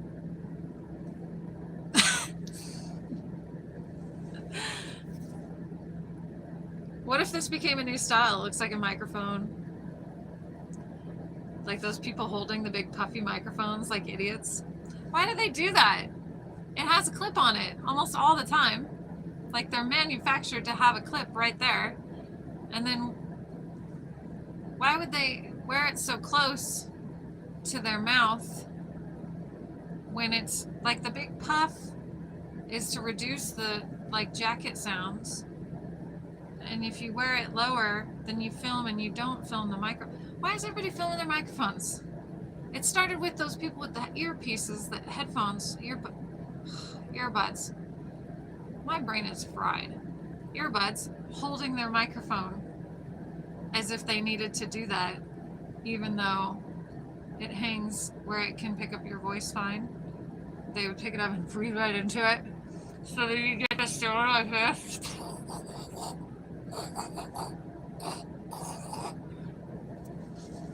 What if this became a new style? It looks like a microphone. Like those people holding the big puffy microphones like idiots. Why do they do that? It has a clip on it almost all the time. Like they're manufactured to have a clip right there. And then why would they wear it so close to their mouth when it's like the big puff is to reduce the like jacket sounds? And if you wear it lower, then you film and you don't film the micro. Why is everybody filming their microphones? It started with those people with the earpieces, the headphones, earbuds. My brain is fried. Earbuds holding their microphone as if they needed to do that, even though it hangs where it can pick up your voice fine. They would pick it up and breathe right into it. So that you get to sound like this.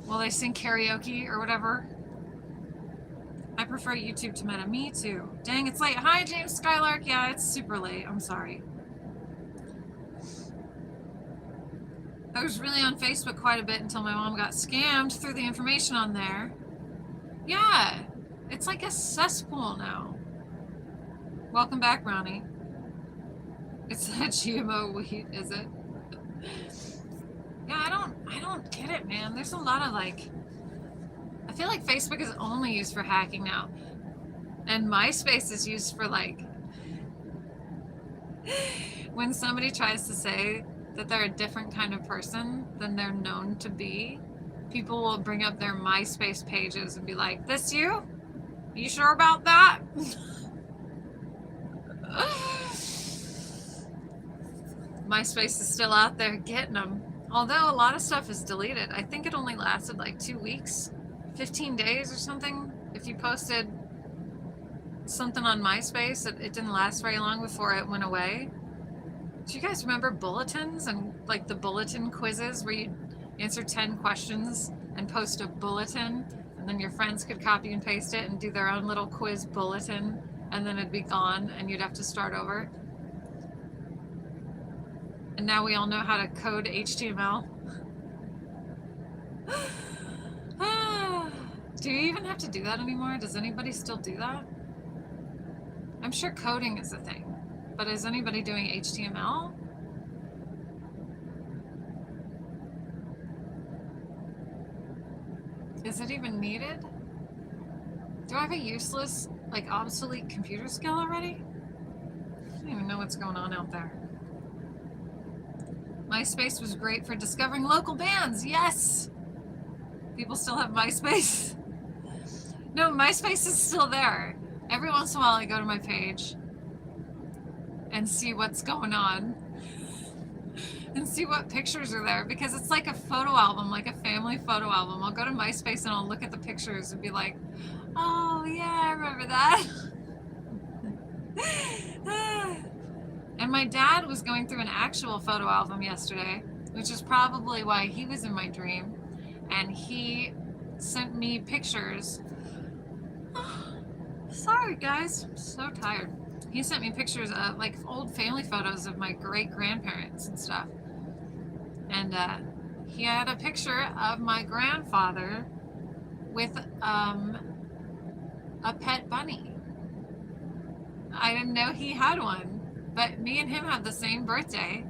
Well, they sing karaoke or whatever. I prefer YouTube to meta. Me too. Dang, it's late. Hi, James Skylark. Yeah, it's super late. I'm sorry. I was really on Facebook quite a bit until my mom got scammed through the information on there. Yeah, it's like a cesspool now. Welcome back, Ronnie. It's that GMO wheat, is it? Yeah, I don't get it, man. There's a lot of like, I feel like Facebook is only used for hacking now. And MySpace is used for like, when somebody tries to say that they're a different kind of person than they're known to be, people will bring up their MySpace pages and be like, this you? You sure about that? MySpace is still out there getting them. Although a lot of stuff is deleted. I think it only lasted like 2 weeks, 15 days or something. If you posted something on MySpace, it didn't last very long before it went away. Do you guys remember bulletins and like the bulletin quizzes where you answer 10 questions and post a bulletin, and then your friends could copy and paste it and do their own little quiz bulletin, and then it'd be gone and you'd have to start over? And now we all know how to code HTML. Do you even have to do that anymore? Does anybody still do that? I'm sure coding is a thing, but is anybody doing HTML? Is it even needed? Do I have a useless, like obsolete computer skill already? I don't even know what's going on out there. MySpace was great for discovering local bands. Yes! People still have MySpace? No, MySpace is still there. Every once in a while I go to my page and see what's going on and see what pictures are there, because it's like a photo album, like a family photo album. I'll go to MySpace and I'll look at the pictures and be like, oh yeah, I remember that. And my dad was going through an actual photo album yesterday, which is probably why he was in my dream. And he sent me pictures. Sorry guys, I'm so tired. He sent me pictures of like old family photos of my great grandparents and stuff. And he had a picture of my grandfather with a pet bunny. I didn't know he had one, but me and him had the same birthday.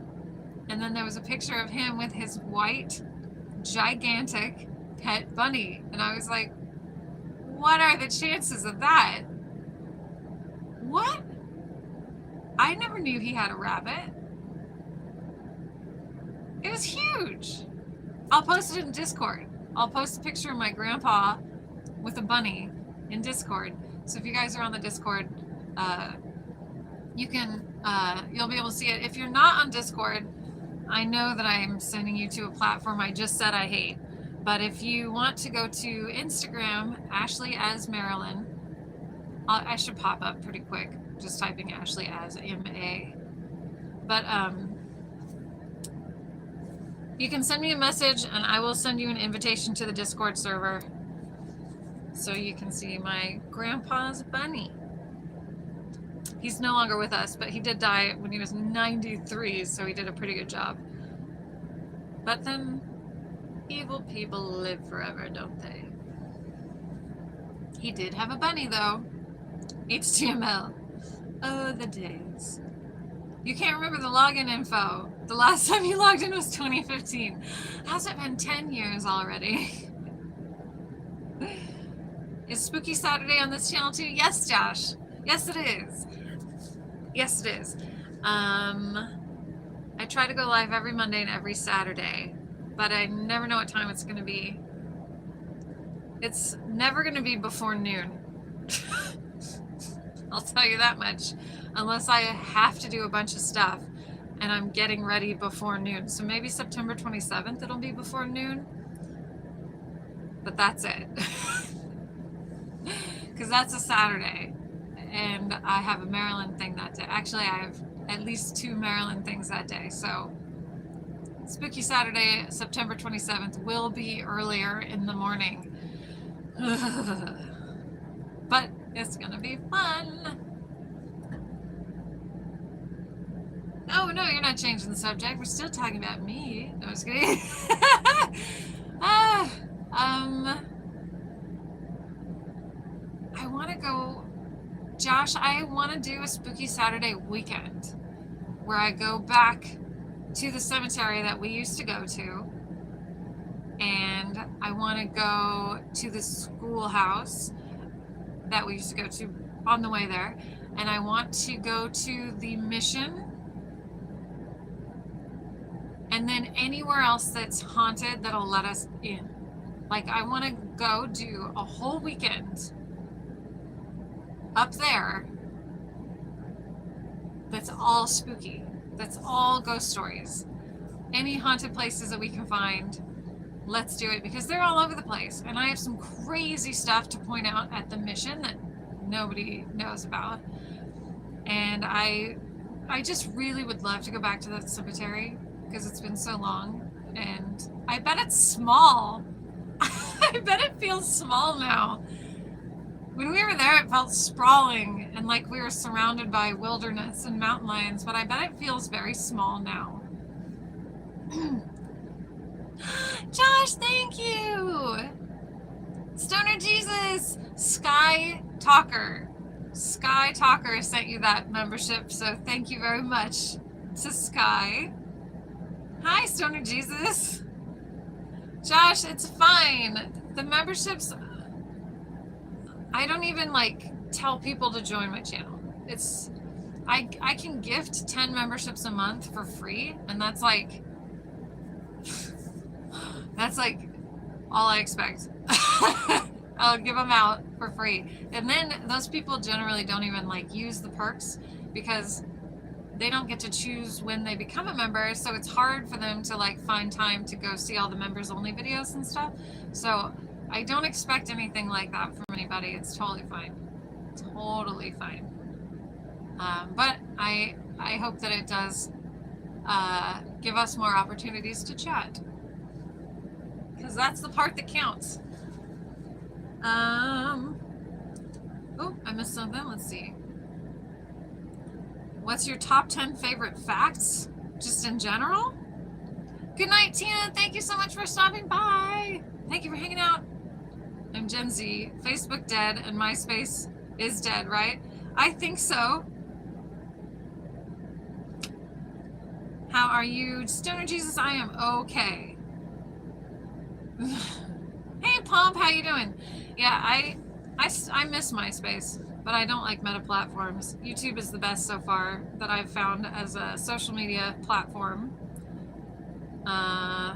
And then there was a picture of him with his white, gigantic pet bunny. And I was like, what are the chances of that? What? I never knew he had a rabbit. It was huge. I'll post it in Discord. I'll post a picture of my grandpa with a bunny in Discord. So if you guys are on the Discord, you can, you'll be able to see it. If you're not on Discord, I know that I'm sending you to a platform I just said I hate. But if you want to go to Instagram, ashleyasmarilyn, I should pop up pretty quick, just typing Ashley as M-A. But you can send me a message and I will send you an invitation to the Discord server so you can see my grandpa's bunny. He's no longer with us, but he did die when he was 93, so he did a pretty good job. But then, evil people live forever, don't they? He did have a bunny, though. HTML. Oh, the days. You can't remember the login info. The last time you logged in was 2015. How's it been 10 years already? Is Spooky Saturday on this channel too? Yes, Josh. Yes, it is. Yes, it is. I try to go live every Monday and every Saturday, but I never know what time it's going to be. It's never going to be before noon. I'll tell you that much. Unless I have to do a bunch of stuff and I'm getting ready before noon. So maybe September 27th it'll be before noon. But that's it. Because that's a Saturday. And I have a Maryland thing that day. Actually, I have at least 2 Maryland things that day. So Spooky Saturday, September 27th, will be earlier in the morning. But it's going to be fun. Oh, no, you're not changing the subject. We're still talking about me. No, I was kidding. I want to go, Josh, I want to do a spooky Saturday weekend where I go back to the cemetery that we used to go to, and I want to go to the schoolhouse that we used to go to on the way there, and I want to go to the mission, and then anywhere else that's haunted that'll let us in. Like, I want to go do a whole weekend up there that's all spooky, that's all ghost stories. Any haunted places that we can find, let's do it, because they're all over the place, and I have some crazy stuff to point out at the mission that nobody knows about. And I just really would love to go back to that cemetery because it's been so long, and I bet it's small. I bet it feels small now. When we were there, it felt sprawling and like we were surrounded by wilderness and mountain lions, but I bet it feels very small now. Josh, thank you. Stoner Jesus. Sky Talker sent you that membership, so thank you very much to Sky. Hi, Stoner Jesus. Josh, it's fine. The memberships, I don't even tell people to join my channel. It's I can gift 10 memberships a month for free, and that's all I expect. I'll give them out for free, and then those people generally don't even use the perks because they don't get to choose when they become a member, so it's hard for them to find time to go see all the members only videos and stuff. So I don't expect anything like that from anybody. It's totally fine. Totally fine. But I hope that it does give us more opportunities to chat, because that's the part that counts. Oh, I missed something. Let's see. What's your top 10 favorite facts, just in general? Good night, Tina. Thank you so much for stopping by. Thank you for hanging out. I'm Gen Z. Facebook dead and MySpace is dead, right? I think so. How are you? Stoner Jesus, I am okay. Hey, Pomp, how you doing? Yeah, I miss MySpace, but I don't like meta platforms. YouTube is the best so far that I've found as a social media platform. All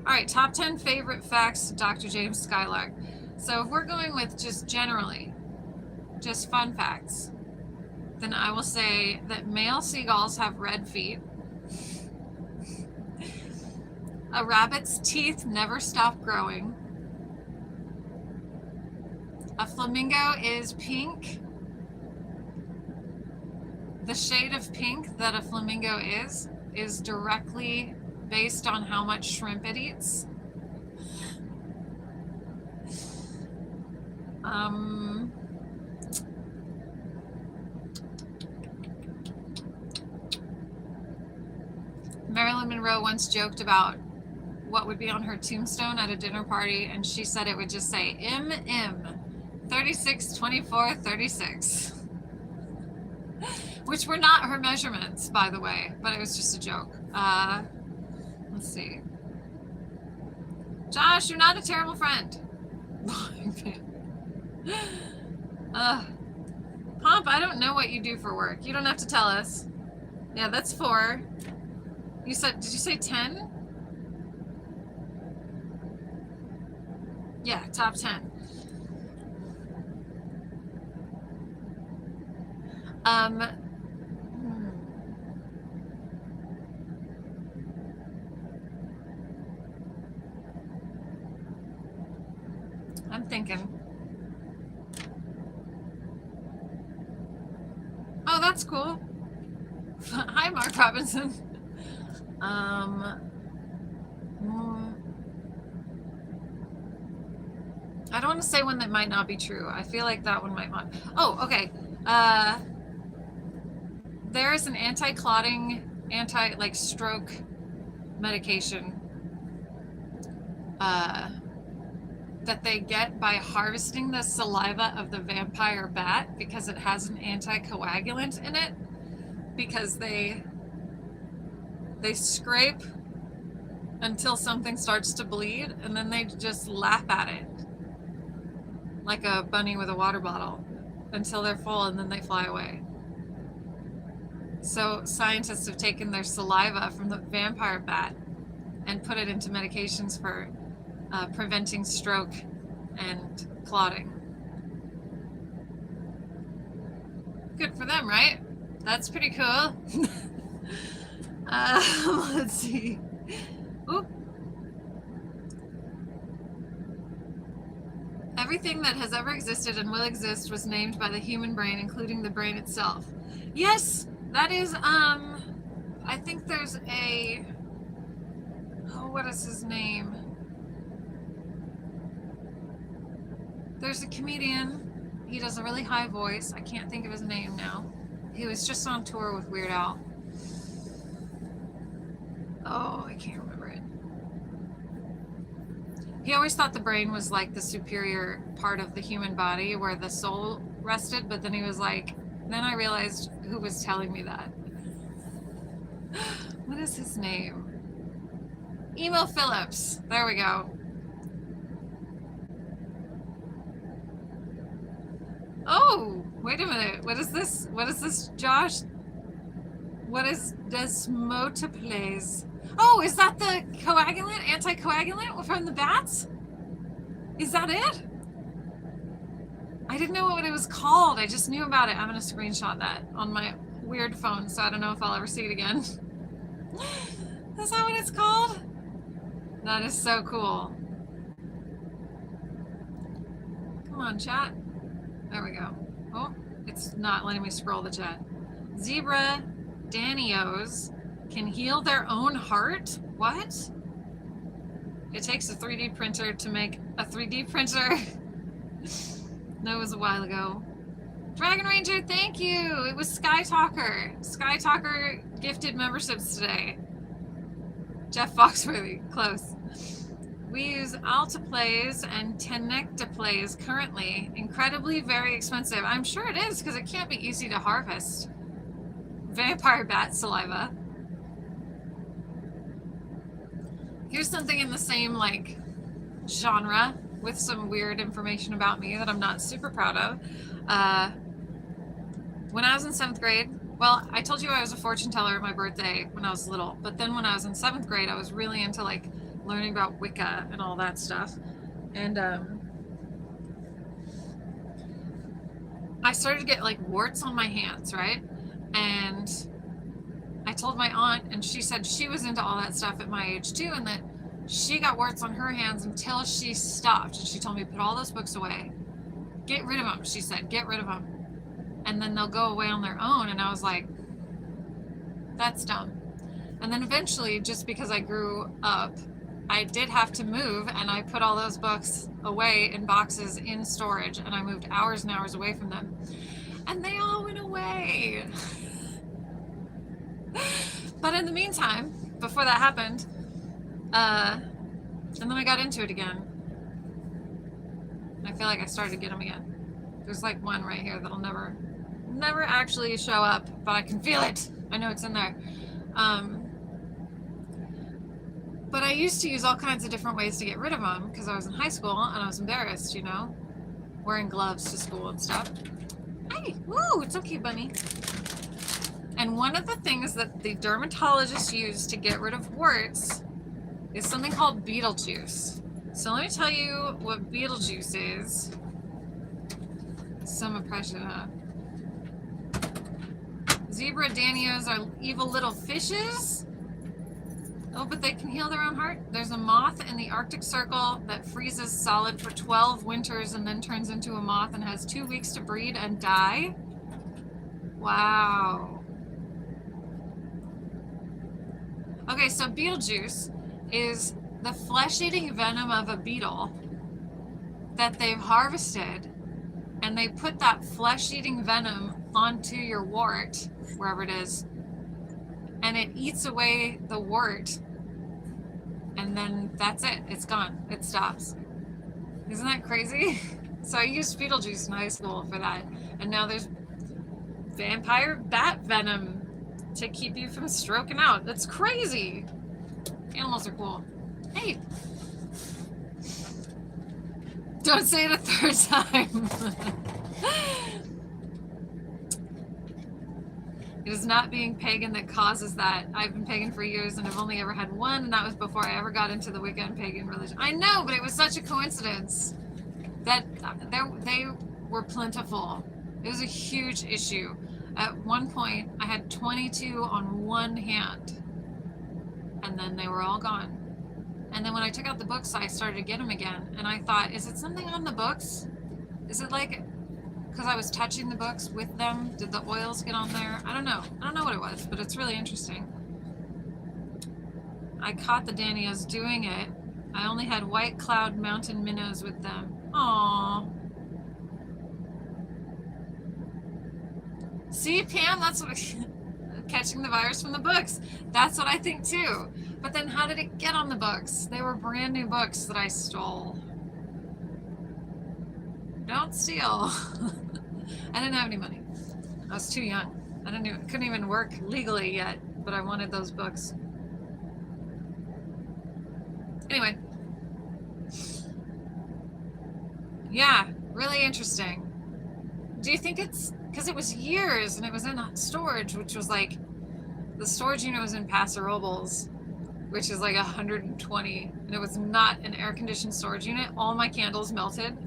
right, top 10 favorite facts, Dr. James Skylark. So if we're going with just generally, just fun facts, then I will say that male seagulls have red feet. A rabbit's teeth never stop growing. A flamingo is pink. The shade of pink that a flamingo is directly based on how much shrimp it eats. Marilyn Monroe once joked about what would be on her tombstone at a dinner party, and she said it would just say MM 36 24 36, which were not her measurements, by the way, but it was just a joke. Let's see. Josh, you're not a terrible friend. Pomp, I don't know what you do for work. You don't have to tell us. Yeah, that's 4. You said, did you say 10? Yeah, top 10. I'm thinking. Oh, that's cool. Hi, Mark Robinson. I don't want to say one that might not be true. I feel like that one might not. Oh, okay. There is an anti-clotting like stroke medication that they get by harvesting the saliva of the vampire bat because it has an anticoagulant in it, because they scrape until something starts to bleed and then they just lap at it like a bunny with a water bottle until they're full, and then they fly away. So scientists have taken their saliva from the vampire bat and put it into medications for preventing stroke and clotting. Good for them, right? That's pretty cool. Let's see. Oop. Everything that has ever existed and will exist was named by the human brain, including the brain itself. Yes, that is, I think there's a, oh, what is his name? There's a comedian. He does a really high voice. I can't think of his name now. He was just on tour with Weird Al. Oh, I can't remember it. He always thought the brain was like the superior part of the human body where the soul rested, but then he was like, then I realized who was telling me that. What is his name? Emo Phillips. There we go. Oh, wait a minute. What is this? What is this, Josh? What is desmoteplase? Oh, is that the coagulant, anticoagulant from the bats? Is that it? I didn't know what it was called. I just knew about it. I'm going to screenshot that on my weird phone, so I don't know if I'll ever see it again. Is that what it's called? That is so cool. Come on, chat. There we go. Oh, it's not letting me scroll the chat. Zebra Danios can heal their own heart? What? It takes a 3D printer to make a 3D printer. That was a while ago. Dragon Ranger, thank you. It was Sky Talker. Sky Talker gifted memberships today. Jeff Foxworthy, close. We use alteplase and tenecteplase currently. Incredibly very expensive. I'm sure it is, because it can't be easy to harvest. Vampire bat saliva. Here's something in the same like genre with some weird information about me that I'm not super proud of. When I was in 7th grade, well, I told you I was a fortune teller at my birthday when I was little, but then when I was in 7th grade, I was really into like learning about Wicca and all that stuff. And I started to get like warts on my hands, right? And I told my aunt, and she said she was into all that stuff at my age too, and that she got warts on her hands until she stopped. And she told me, put all those books away. Get rid of them, she said, get rid of them. And then they'll go away on their own. And I was like, that's dumb. And then eventually, just because I grew up, I did have to move, and I put all those books away in boxes in storage, and I moved hours and hours away from them. And they all went away. But in the meantime, before that happened, and then I got into it again. I feel like I started to get them again. There's like one right here that'll never actually show up, but I can feel it. I know it's in there. But I used to use all kinds of different ways to get rid of them because I was in high school and I was embarrassed, you know, wearing gloves to school and stuff. Hey, woo, it's okay, bunny. And one of the things that the dermatologists use to get rid of warts is something called Beetlejuice. So let me tell you what Beetlejuice is. Some oppression, huh? Zebra Danios are evil little fishes. Oh, but they can heal their own heart. There's a moth in the Arctic Circle that freezes solid for 12 winters and then turns into a moth and has 2 weeks to breed and die. Wow. Okay, so Beetlejuice is the flesh-eating venom of a beetle that they've harvested, and they put that flesh-eating venom onto your wart, wherever it is, and it eats away the wart, and then that's it. It's gone. It stops. Isn't that crazy? So I used fetal juice in high school for that, and now there's vampire bat venom to keep you from stroking out. That's crazy. Animals are cool. Hey, don't say it a third time. It is not being pagan that causes that. I've been pagan for years and I've only ever had one, and that was before I ever got into the Wicca and pagan religion. I know, but it was such a coincidence that they were plentiful. It was a huge issue. At one point, I had 22 on one hand, and then they were all gone. And then when I took out the books, I started to get them again, and I thought, is it something on the books? Is it like, because I was touching the books with them, did the oils get on there? I don't know what it was, but it's really interesting. I caught the Danios doing it. I only had white cloud mountain minnows with them. Aww. See, Pam, that's what catching the virus from the books. That's what I think too. But then how did it get on the books? They were brand new books that I stole. Don't steal. I didn't have any money. I was too young. Couldn't even work legally yet, but I wanted those books. Anyway. Yeah, really interesting. Do you think it's because it was years and it was in storage, which was like, the storage unit was in Paso Robles, which is like 120, and it was not an air-conditioned storage unit. All my candles melted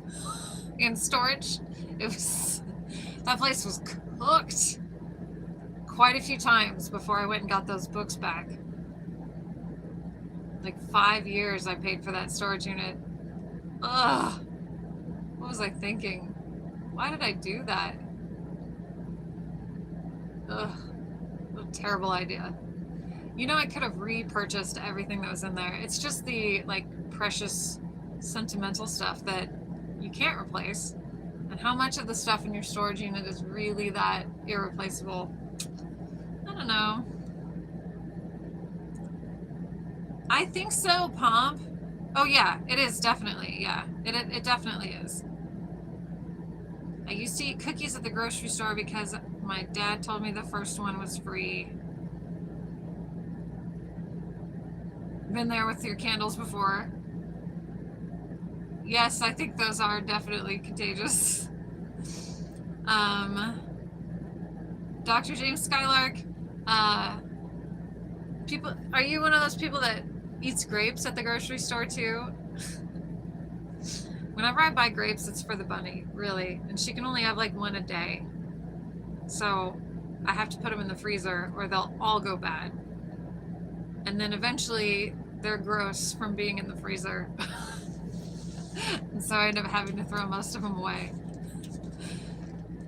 in storage. That place was cooked quite a few times before I went and got those books back. Like 5 years I paid for that storage unit. Ugh. What was I thinking? Why did I do that? Ugh. What a terrible idea. You know, I could have repurchased everything that was in there. It's just the like precious sentimental stuff that you can't replace. And how much of the stuff in your storage unit is really that irreplaceable? I don't know. I think so, Pomp. Oh yeah, it is definitely, yeah. It definitely is. I used to eat cookies at the grocery store because my dad told me the first one was free. Been there with your candles before. Yes, I think those are definitely contagious. Dr. James Skylark, people, are you one of those people that eats grapes at the grocery store too? Whenever I buy grapes, it's for the bunny, really. And she can only have like one a day. So I have to put them in the freezer or they'll all go bad. And then eventually they're gross from being in the freezer. And so I end up having to throw most of them away.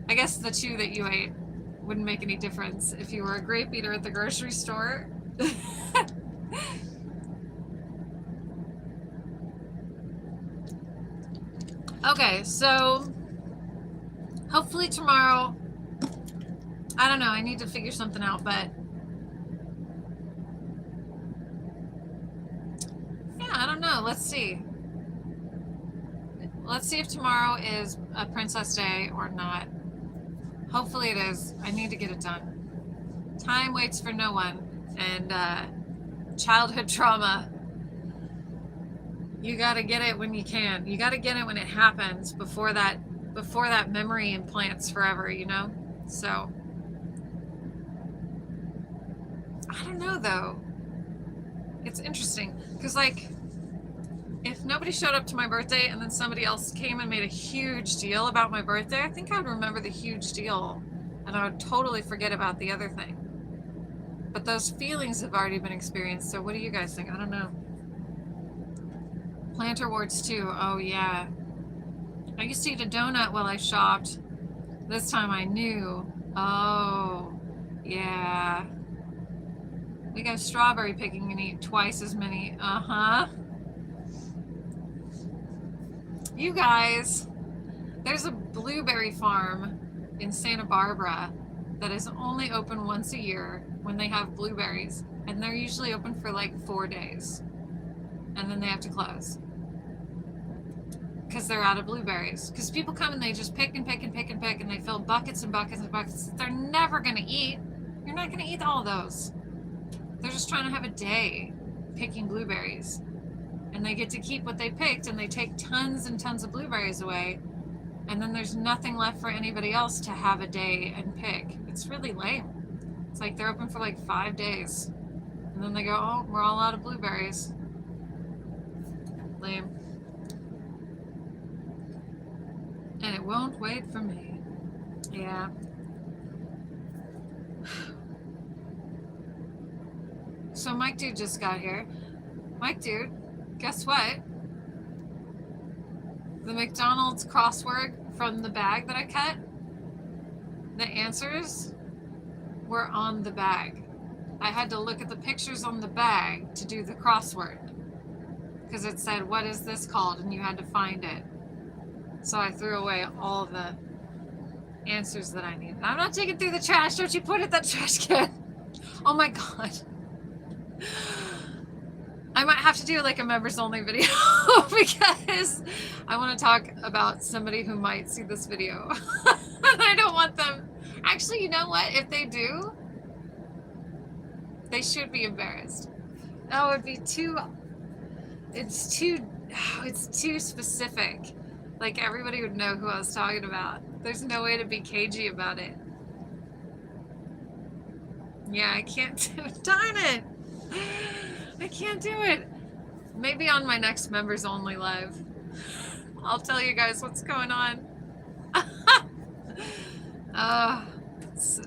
I guess the 2 that you ate wouldn't make any difference if you were a grape eater at the grocery store. Okay, so hopefully tomorrow, I don't know, I need to figure something out, but yeah, I don't know. Let's see. Let's see if tomorrow is a Princess Day or not. Hopefully it is. I need to get it done. Time waits for no one. And childhood trauma, you gotta get it when you can. You gotta get it when it happens before that memory implants forever, you know? So I don't know though. It's interesting because like if nobody showed up to my birthday and then somebody else came and made a huge deal about my birthday, I think I would remember the huge deal and I would totally forget about the other thing. But those feelings have already been experienced. So what do you guys think? I don't know. Plantar warts too. Oh yeah. I used to eat a donut while I shopped. This time I knew. Oh, yeah. We go strawberry picking and eat twice as many. Uh-huh. You guys, there's a blueberry farm in Santa Barbara that is only open once a year. when they have blueberries, and they're usually open for like 4 days, and then they have to close because they're out of blueberries. Because people come and they just pick and pick and pick and pick, and they fill buckets and buckets and buckets. They're never going to eat. You're not going to eat all those. They're just trying to have a day picking blueberries, and they get to keep what they picked, and they take tons and tons of blueberries away, and then there's nothing left for anybody else to have a day and pick. It's really lame. It's like they're open for like 5 days, and then they go, oh, we're all out of blueberries. Lame. And it won't wait for me. Yeah. So Mike Dude just got here. Mike Dude, guess what? The McDonald's crossword from the bag that I cut, the answers were on the bag. I had to look at the pictures on the bag to do the crossword because it said, what is this called? And you had to find it. So I threw away all of the answers that I needed. I'm not taking through the trash. Don't you put it in that trash can. Oh my God. I might have to do like a members only video because I want to talk about somebody who might see this video. And I don't want them. Actually, you know what? If they do, they should be embarrassed. Oh, it'd be too, it's too specific. Like everybody would know who I was talking about. There's no way to be cagey about it. Yeah, I can't do it. Darn it. I can't do it. Maybe on my next members only live, I'll tell you guys what's going on.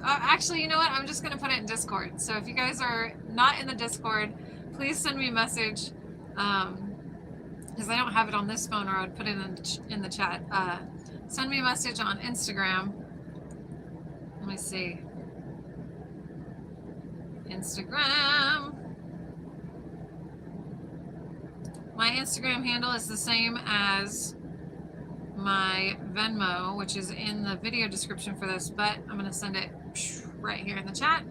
Actually, you know what? I'm just going to put it in Discord. So if you guys are not in the Discord, please send me a message. Because I don't have it on this phone, or I would put it in the chat. Send me a message on Instagram. Let me see. Instagram. My Instagram handle is the same as my Venmo, which is in the video description for this, but I'm going to send it right here in the chat.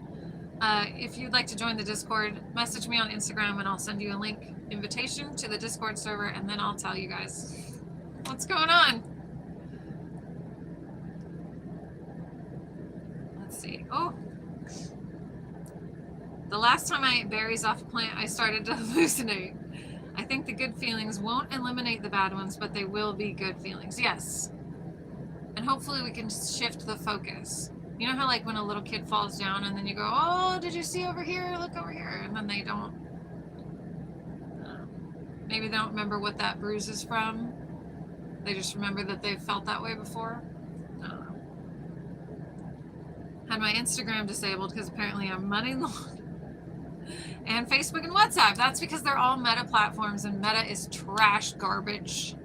If you'd like to join the Discord, message me on Instagram and I'll send you a link invitation to the Discord server, and then I'll tell you guys what's going on. Let's see. Oh, the last time I ate berries off a plant, I started to hallucinate. I think the good feelings won't eliminate the bad ones, but they will be good feelings. Yes. And hopefully we can shift the focus. You know how like when a little kid falls down and then you go, oh, did you see over here? Look over here. And then they don't, maybe they don't remember what that bruise is from. They just remember that they've felt that way before. I don't know. Had my Instagram disabled because apparently I'm money long. And Facebook and WhatsApp. That's because they're all Meta platforms, and Meta is trash garbage.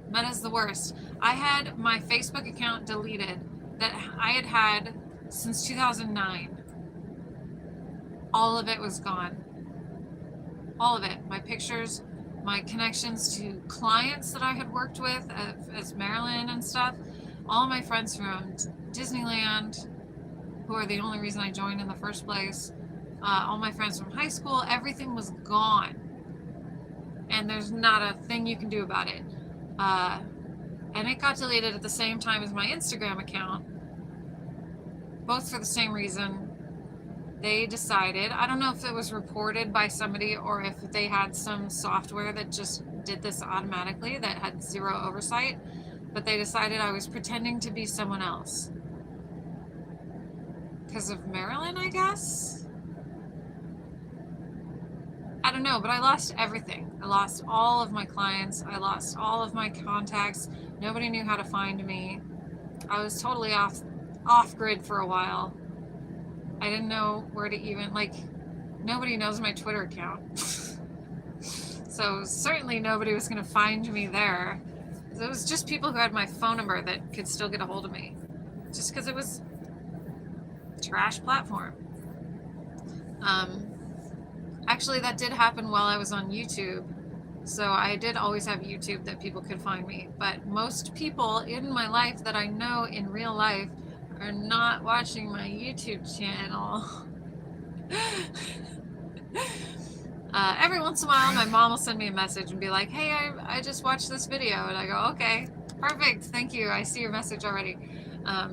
Meta's the worst. I had my Facebook account deleted that I had had since 2009. All of it was gone. All of it. My pictures, my connections to clients that I had worked with as Marilyn and stuff. All my friends from Disneyland, who are the only reason I joined in the first place. All my friends from high school, everything was gone. And there's not a thing you can do about it. And it got deleted at the same time as my Instagram account. Both for the same reason. They decided, I don't know if it was reported by somebody or if they had some software that just did this automatically that had zero oversight, but they decided I was pretending to be someone else. Because of Marilyn, I guess? I don't know, but I lost everything. I lost all of my clients. I lost all of my contacts. Nobody knew how to find me. I was totally off grid for a while. I didn't know where to even, like, nobody knows my Twitter account. So certainly nobody was going to find me there. It was just people who had my phone number that could still get a hold of me. Just because it was a trash platform. Actually, that did happen while I was on YouTube. So I did always have YouTube that people could find me. But most people in my life that I know in real life are not watching my YouTube channel. Every once in a while, my mom will send me a message and be like, hey, I just watched this video. And I go, okay, perfect. Thank you. I see your message already.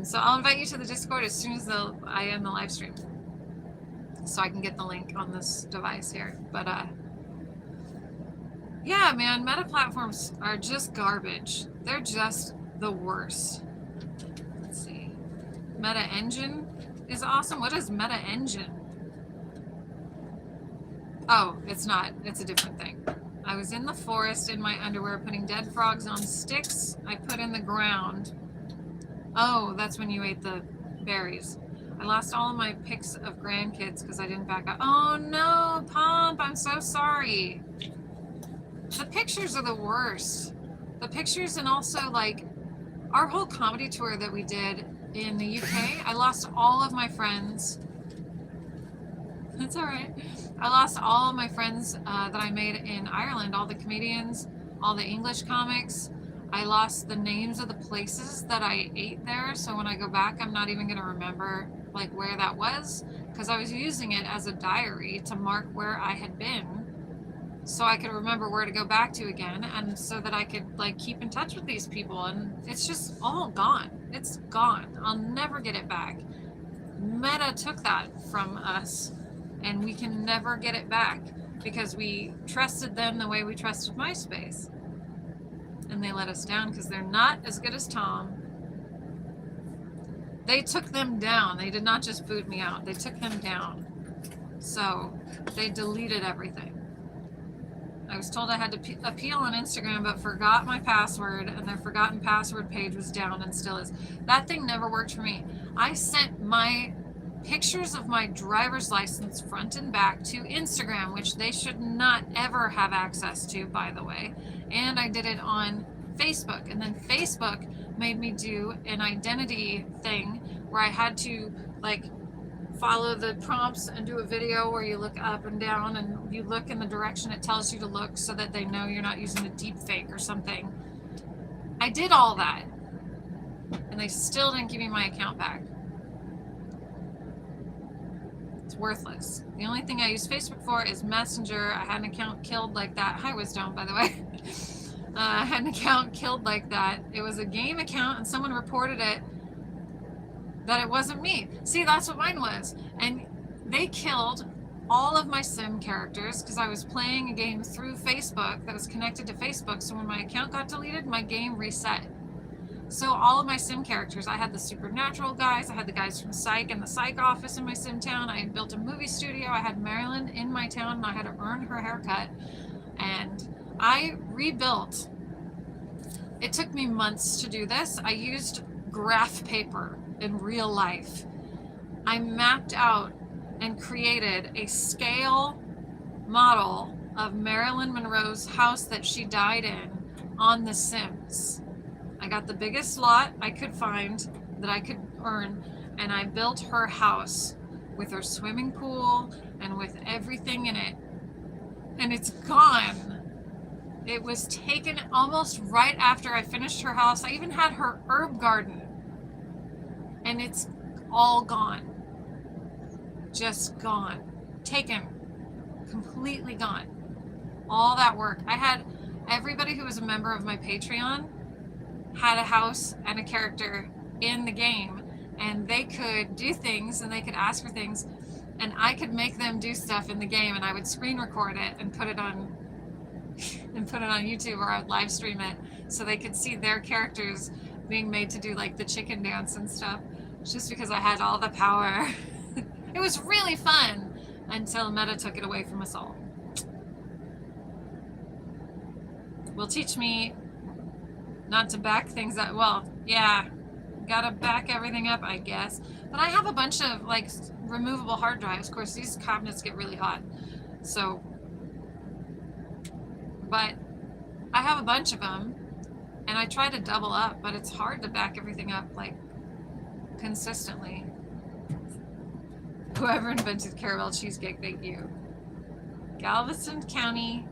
So I'll invite you to the Discord as soon as I end the live stream, so I can get the link on this device here. But yeah, man, meta platforms are just garbage. They're just the worst. Let's see. Meta Engine is awesome. What is Meta Engine? Oh, it's not. It's a different thing. I was in the forest in my underwear putting dead frogs on sticks I put in the ground. Oh, that's when you ate the berries. I lost all of my pics of grandkids because I didn't back up. Oh no, Pomp, I'm so sorry. The pictures are the worst. The pictures, and also like our whole comedy tour that we did in the UK, I lost all of my friends. That's all right. I lost all of my friends that I made in Ireland, all the comedians, all the English comics. I lost the names of the places that I ate there. So when I go back, I'm not even going to remember like where that was, because I was using it as a diary to mark where I had been, so I could remember where to go back to again, and so that I could like keep in touch with these people. And it's just all gone. It's gone. I'll never get it back. Meta took that from us, and we can never get it back because we trusted them the way we trusted MySpace. And they let us down because they're not as good as Tom. They took them down. They did not just boot me out. They took them down. So they deleted everything. I was told I had to appeal on Instagram, but forgot my password, and their forgotten password page was down and still is. That thing never worked for me. I sent my pictures of my driver's license front and back to Instagram, which they should not ever have access to, by the way. And I did it on Facebook, and then Facebook made me do an identity thing where I had to like follow the prompts and do a video where you look up and down and you look in the direction it tells you to look, so that they know you're not using a deep fake or something. I did all that, and they still didn't give me my account back. It's worthless. The only thing I use Facebook for is Messenger. I had an account killed like that. Hi, Wisdom, by the way. I had an account killed like that. It was a game account, and someone reported it that it wasn't me. See, that's what mine was. And they killed all of my sim characters because I was playing a game through Facebook that was connected to Facebook. So when my account got deleted, my game reset. So all of my sim characters, I had the supernatural guys, I had the guys from Psych and the Psych office in my sim town. I had built a movie studio. I had Marilyn in my town, and I had to earn her haircut. And I rebuilt. It took me months to do this. I used graph paper in real life. I mapped out and created a scale model of Marilyn Monroe's house that she died in on The Sims. I got the biggest lot I could find that I could earn, and I built her house with her swimming pool and with everything in it. And it's gone. It was taken almost right after I finished her house. I even had her herb garden, and it's all gone. Just gone. Taken. Completely gone. All that work. I had everybody who was a member of my Patreon had a house and a character in the game, and they could do things and they could ask for things, and I could make them do stuff in the game, and I would screen record it and put it on YouTube, or I would live stream it so they could see their characters being made to do like the chicken dance and stuff, just because I had all the power. It was really fun until Meta took it away from us all. Will teach me not to back things up. Well, yeah, gotta back everything up, I guess. But I have a bunch of like removable hard drives. Of course, these cabinets get really hot, so. But I have a bunch of them, and I try to double up, but it's hard to back everything up like consistently. Whoever invented caramel cheesecake, thank you. Galveston County.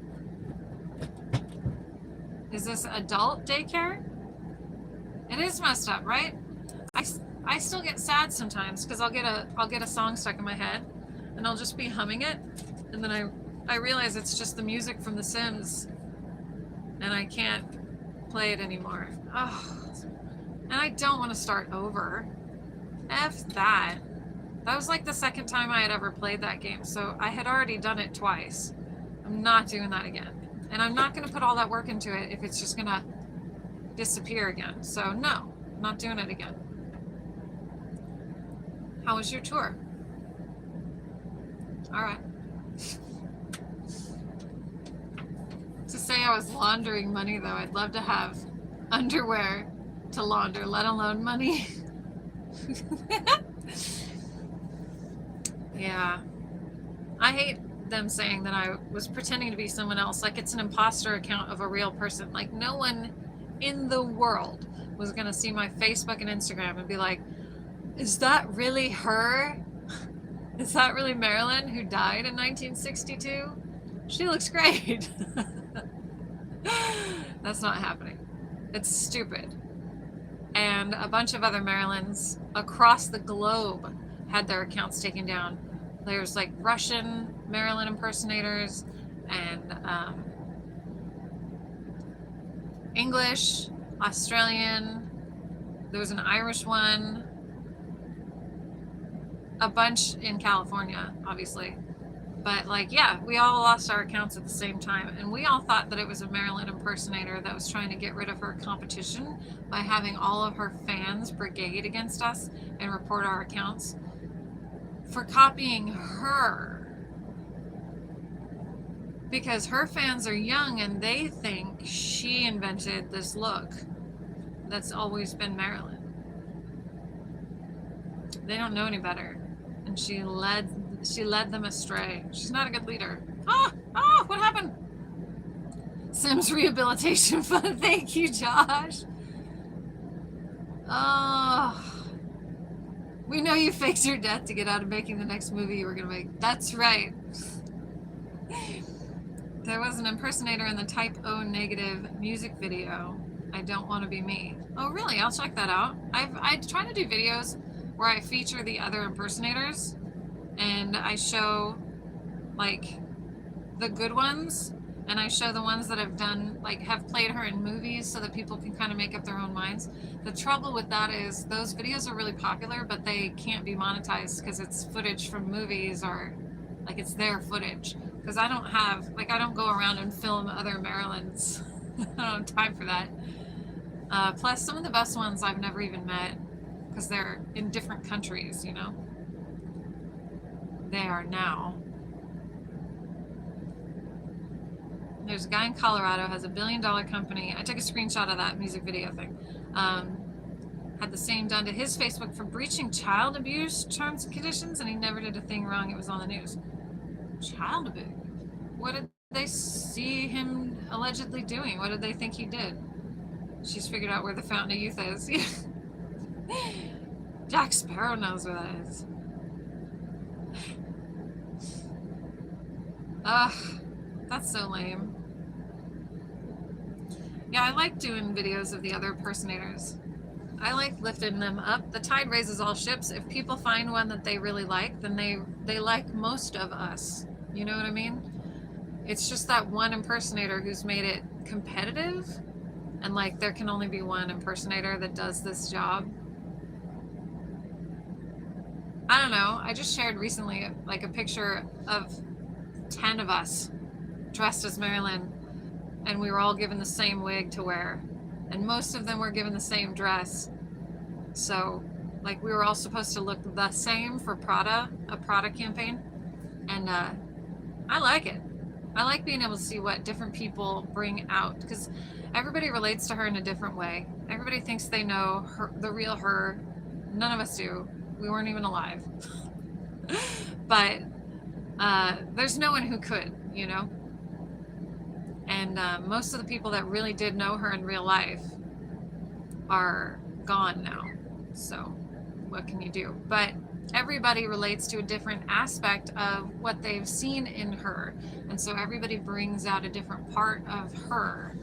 Is this adult daycare? It is messed up, right? I still get sad sometimes because I'll get a song stuck in my head, and I'll just be humming it, and then I realize it's just the music from The Sims, and I can't play it anymore. Oh, and I don't want to start over. F that. That was like the second time I had ever played that game, so I had already done it twice. I'm not doing that again. And I'm not going to put all that work into it if it's just going to disappear again. So no, not doing it again. How was your tour? All right. To say I was laundering money, though, I'd love to have underwear to launder, let alone money. Yeah. I hate them saying that I was pretending to be someone else, like it's an imposter account of a real person. Like, no one in the world was going to see my Facebook and Instagram and be like, is that really her? Is that really Marilyn, who died in 1962? She looks great. That's not happening. It's stupid. And a bunch of other Marilyns across the globe had their accounts taken down. There's like Russian Marilyn impersonators and English, Australian. There was an Irish one. A bunch in California, obviously. But like, yeah, we all lost our accounts at the same time. And we all thought that it was a Marilyn impersonator that was trying to get rid of her competition by having all of her fans brigade against us and report our accounts for copying her. Because her fans are young and they think she invented this look that's always been Marilyn. They don't know any better. And she led them astray. She's not a good leader. Oh, what happened? Sims Rehabilitation Fund. Thank you, Josh. Oh, we know you faked your death to get out of making the next movie you were going to make. That's right. There was an impersonator in the Type O Negative music video, I Don't Want to Be Me. Oh, really? I'll check that out. I try to do videos where I feature the other impersonators and I show like the good ones, and I show the ones that have done, like, have played her in movies so that people can kind of make up their own minds. The trouble with that is those videos are really popular, but they can't be monetized because it's footage from movies, or like it's their footage. Because I don't have, like, I don't go around and film other Marilyns. I don't have time for that. Plus, some of the best ones I've never even met because they're in different countries, you know. They are now. There's a guy in Colorado, has a $1 billion company. I took a screenshot of that music video thing. Had the same done to his Facebook for breaching child abuse terms and conditions, and he never did a thing wrong. It was on the news. Child abuse? What did they see him allegedly doing? What did they think he did? She's figured out where the Fountain of Youth is. Jack Sparrow knows where that is. Ugh, that's so lame. Yeah, I like doing videos of the other impersonators. I like lifting them up. The tide raises all ships. If people find one that they really like, then they like most of us. You know what I mean? It's just that one impersonator who's made it competitive, and like there can only be one impersonator that does this job. I don't know. I just shared recently like a picture of 10 of us dressed as Marilyn, and we were all given the same wig to wear, and most of them were given the same dress. So like we were all supposed to look the same for Prada, a Prada campaign. And I like it. I like being able to see what different people bring out, because everybody relates to her in a different way. Everybody thinks they know her, the real her. None of us do. We weren't even alive. But there's no one who could, you know? And most of the people that really did know her in real life are gone now. So what can you do? But everybody relates to a different aspect of what they've seen in her. And so everybody brings out a different part of her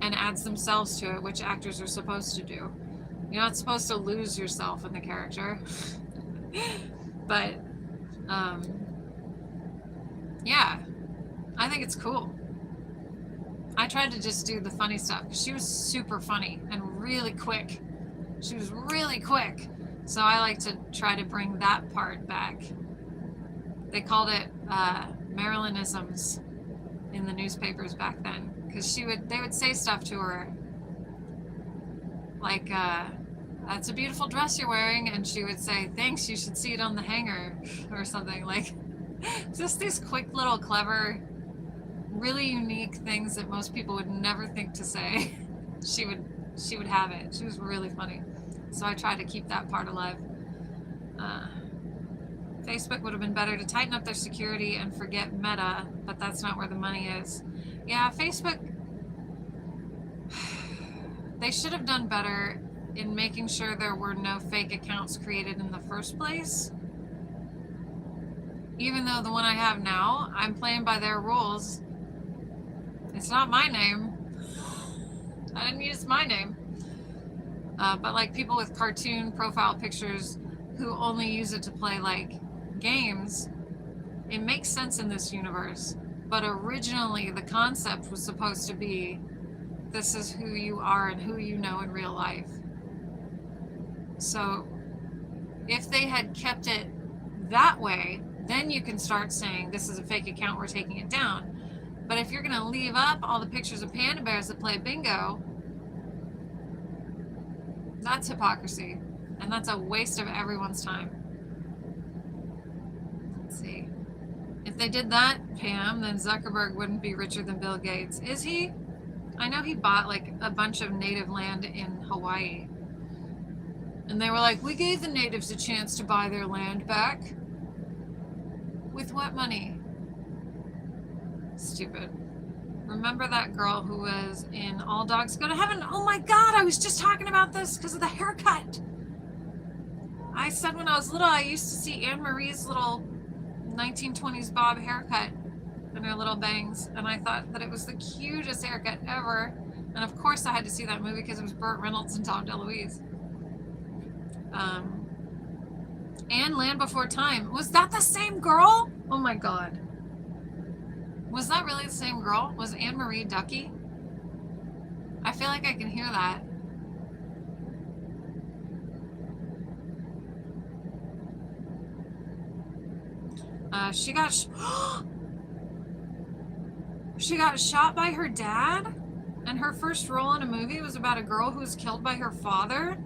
and adds themselves to it, which actors are supposed to do. You're not supposed to lose yourself in the character. But Um, yeah, I think it's cool. I tried to just do the funny stuff because she was super funny and really quick. She was really quick. So I like to try to bring that part back. They called it Marilynisms in the newspapers back then because they would say stuff to her like, that's a beautiful dress you're wearing, and she would say, thanks, you should see it on the hanger, or something. Like, just these quick little clever, really unique things that most people would never think to say. she would have it. She was really funny. So I tried to keep that part alive. Facebook would have been better to tighten up their security and forget Meta, but that's not where the money is. Yeah, Facebook, they should have done better in making sure there were no fake accounts created in the first place. Even though the one I have now, I'm playing by their rules. It's not my name. I didn't use my name. But like people with cartoon profile pictures who only use it to play like games, it makes sense in this universe. But originally the concept was supposed to be, this is who you are and who you know in real life. So if they had kept it that way, then you can start saying this is a fake account, we're taking it down. But if you're going to leave up all the pictures of panda bears that play bingo, that's hypocrisy. And that's a waste of everyone's time. Let's see. If they did that, Pam, then Zuckerberg wouldn't be richer than Bill Gates. Is he? I know he bought like a bunch of native land in Hawaii. And they were like, we gave the natives a chance to buy their land back. With what money? Stupid. Remember that girl who was in All Dogs Go to Heaven? Oh my God, I was just talking about this because of the haircut. I said when I was little, I used to see Anne Marie's little 1920s bob haircut and her little bangs. And I thought that it was the cutest haircut ever. And of course I had to see that movie because it was Burt Reynolds and Tom DeLuise. And Land Before Time. Was that the same girl? Oh my God. Was that really the same girl? Was Anne Marie Ducky? I feel like I can hear that. She got shot by her dad, and her first role in a movie was about a girl who was killed by her father.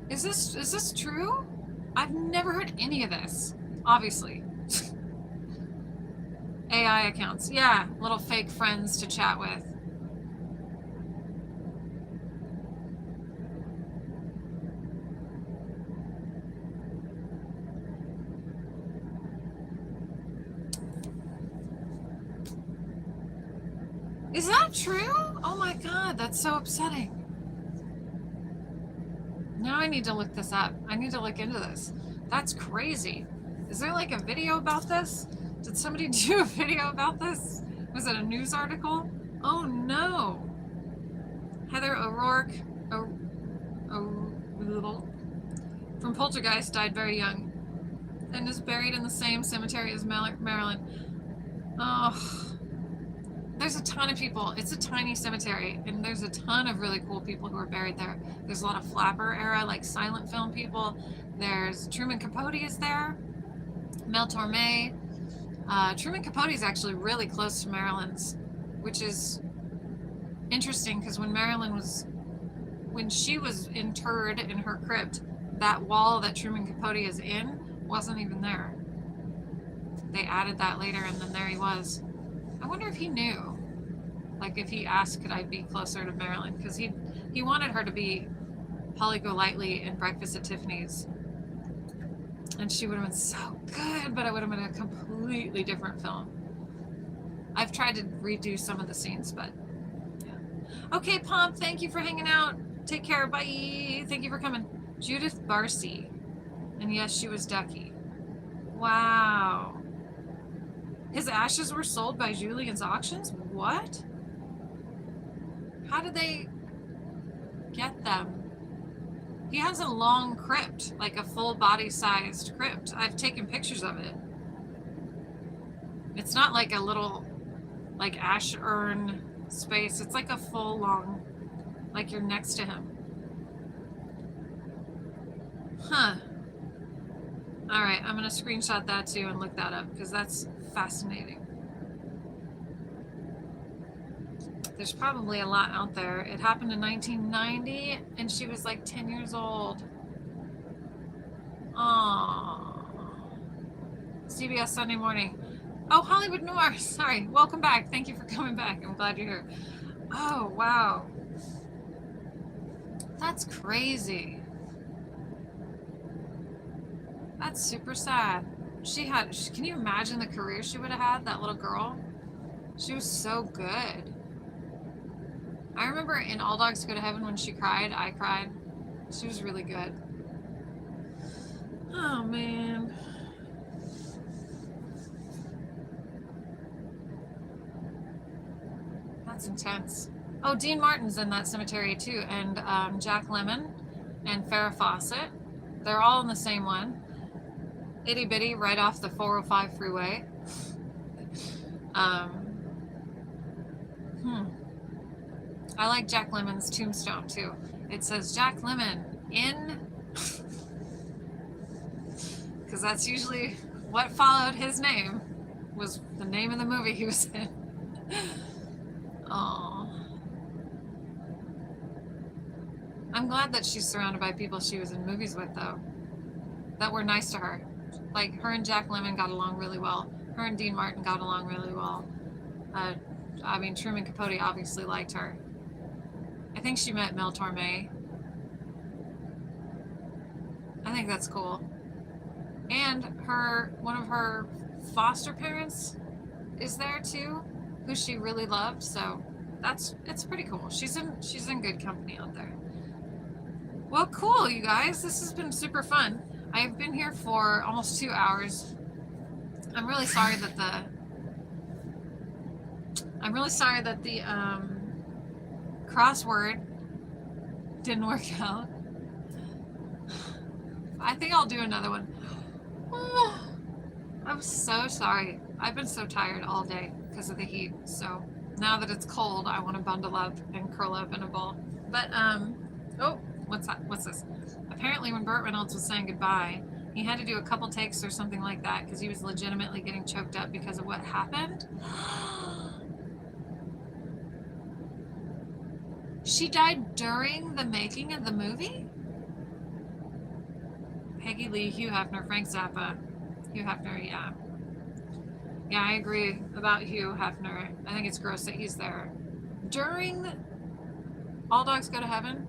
Is this true? I've never heard any of this. Obviously. AI accounts. Yeah, little fake friends to chat with. Is that true? Oh my God, that's so upsetting. Now I need to look this up. I need to look into this. That's crazy. Is there like a video about this? Did somebody do a video about this? Was it a news article? Oh no. Heather O'Rourke from Poltergeist died very young and is buried in the same cemetery as Marilyn. Oh, there's a ton of people. It's a tiny cemetery, and there's a ton of really cool people who are buried there. There's a lot of flapper era, like silent film people. There's Truman Capote is there. Mel Torme. Truman Capote is actually really close to Marilyn's, which is interesting because when she was interred in her crypt, that wall that Truman Capote is in wasn't even there. They added that later, and then there he was. I wonder if he knew, like if he asked, could I be closer to Marilyn? Because he wanted her to be Holly Golightly in Breakfast at Tiffany's. And she would have been so good, but it would have been a completely different film. I've tried to redo some of the scenes, but yeah. Okay, Pomp, thank you for hanging out. Take care, bye. Thank you for coming. Judith Barcy. And yes, she was Ducky. Wow. His ashes were sold by Julian's auctions? What? How did they get them? He has a long crypt, like a full body-sized crypt. I've taken pictures of it. It's not like a little, like, ash urn space. It's like a full long, like you're next to him. Huh. All right, I'm gonna screenshot that too and look that up because that's fascinating. There's probably a lot out there. It happened in 1990 and she was like 10 years old. Aww. CBS Sunday Morning. Oh, Hollywood Noir. Sorry. Welcome back. Thank you for coming back. I'm glad you're here. Oh, wow. That's crazy. That's super sad. Can you imagine the career she would have had, that little girl? She was so good. I remember in All Dogs Go to Heaven when she cried, I cried. She was really good. Oh, man. That's intense. Oh, Dean Martin's in that cemetery too, and Jack Lemmon and Farrah Fawcett. They're all in the same one. Itty bitty, right off the 405 freeway. I like Jack Lemmon's tombstone too. It says Jack Lemmon in, because that's usually what followed his name, was the name of the movie he was in. Oh, I'm glad that she's surrounded by people she was in movies with, though, that were nice to her. Like, her and Jack Lemmon got along really well. Her and Dean Martin got along really well. I mean, Truman Capote obviously liked her. I think she met Mel Torme. I think that's cool. And one of her foster parents is there too, who she really loved. So it's pretty cool. She's in good company out there. Well, cool, you guys. This has been super fun. I've been here for almost 2 hours. I'm really sorry that the crossword didn't work out. I think I'll do another one. Oh, I'm so sorry. I've been so tired all day because of the heat. So now that it's cold, I want to bundle up and curl up in a ball. But oh, what's that? What's this? Apparently, when Burt Reynolds was saying goodbye, he had to do a couple takes or something like that because he was legitimately getting choked up because of what happened. She died during the making of the movie? Peggy Lee, Hugh Hefner, Frank Zappa. Hugh Hefner, yeah. Yeah, I agree about Hugh Hefner. I think it's gross that he's there. During All Dogs Go to Heaven?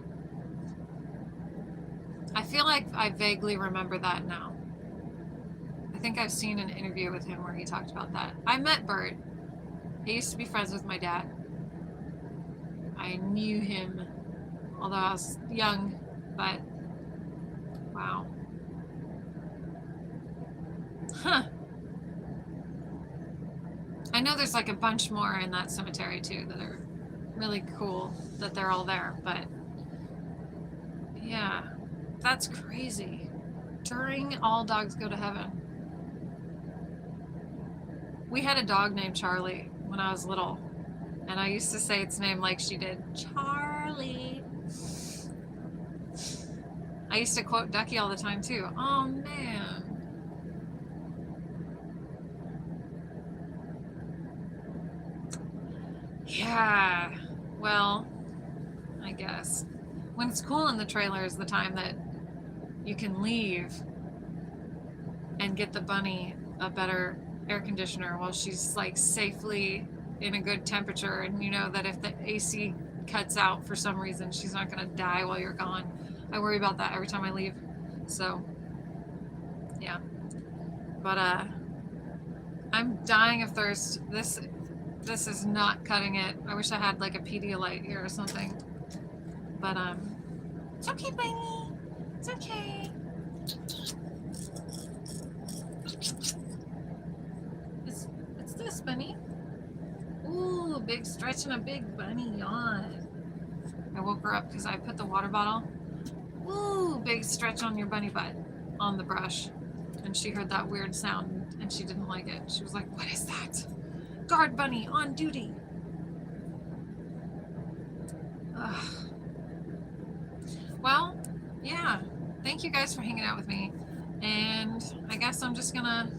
I feel like I vaguely remember that now. I think I've seen an interview with him where he talked about that. I met Bert. He used to be friends with my dad. I knew him, although I was young, but wow. Huh. I know there's like a bunch more in that cemetery too that are really cool that they're all there, but yeah, that's crazy. During All Dogs Go to Heaven. We had a dog named Charlie when I was little, and I used to say its name like she did, Charlie. I used to quote Ducky all the time too. Oh man. Yeah, well, I guess. When it's cool in the trailer is the time that you can leave and get the bunny a better air conditioner while she's like safely in a good temperature, and you know that if the AC cuts out for some reason, she's not going to die while you're gone. I worry about that every time I leave. So, yeah. But I'm dying of thirst. This is not cutting it. I wish I had like a Pedialyte here or something. But it's okay, Bunny. It's okay. It's this, Bunny. Ooh, big stretch and a big bunny yawn. I woke her up because I put the water bottle. Ooh, big stretch on your bunny butt on the brush. And she heard that weird sound and she didn't like it. She was like, what is that? Guard bunny on duty. Ugh. Well, yeah. Thank you guys for hanging out with me. And I guess I'm just gonna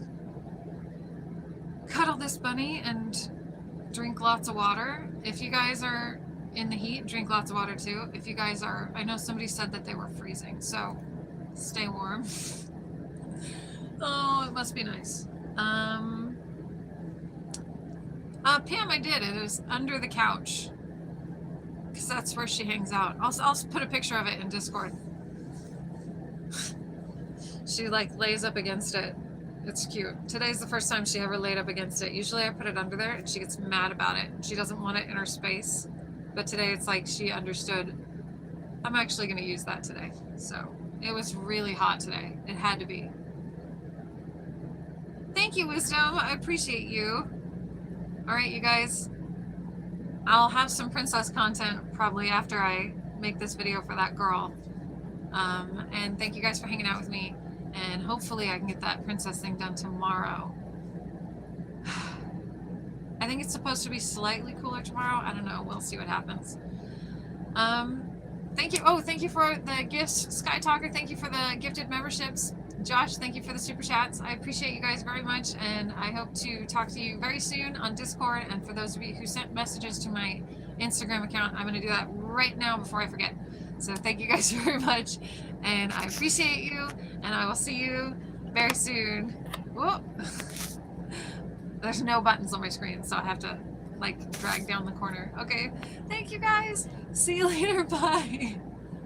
cuddle this bunny and drink lots of water. If you guys are in the heat, drink lots of water too. If you guys are, I know somebody said that they were freezing, so stay warm. Oh, it must be nice. Pam, I did. It was under the couch because that's where she hangs out. I'll put a picture of it in Discord. She like lays up against it. It's cute. Today's the first time she ever laid up against it. Usually I put it under there and she gets mad about it. She doesn't want it in her space. But today it's like she understood. I'm actually going to use that today. So it was really hot today. It had to be. Thank you, Wisdom. I appreciate you. All right, you guys. I'll have some princess content probably after I make this video for that girl. And thank you guys for hanging out with me. And hopefully I can get that princess thing done tomorrow. I think it's supposed to be slightly cooler tomorrow. I don't know. We'll see what happens. Thank you. Oh, thank you for the gifts, Sky Talker. Thank you for the gifted memberships. Josh, thank you for the super chats. I appreciate you guys very much, and I hope to talk to you very soon on Discord. And for those of you who sent messages to my Instagram account, I'm going to do that right now before I forget. So thank you guys very much, and I appreciate you, and I will see you very soon. Whoa. There's no buttons on my screen, so I have to like drag down the corner. Okay, thank you guys. See you later. Bye.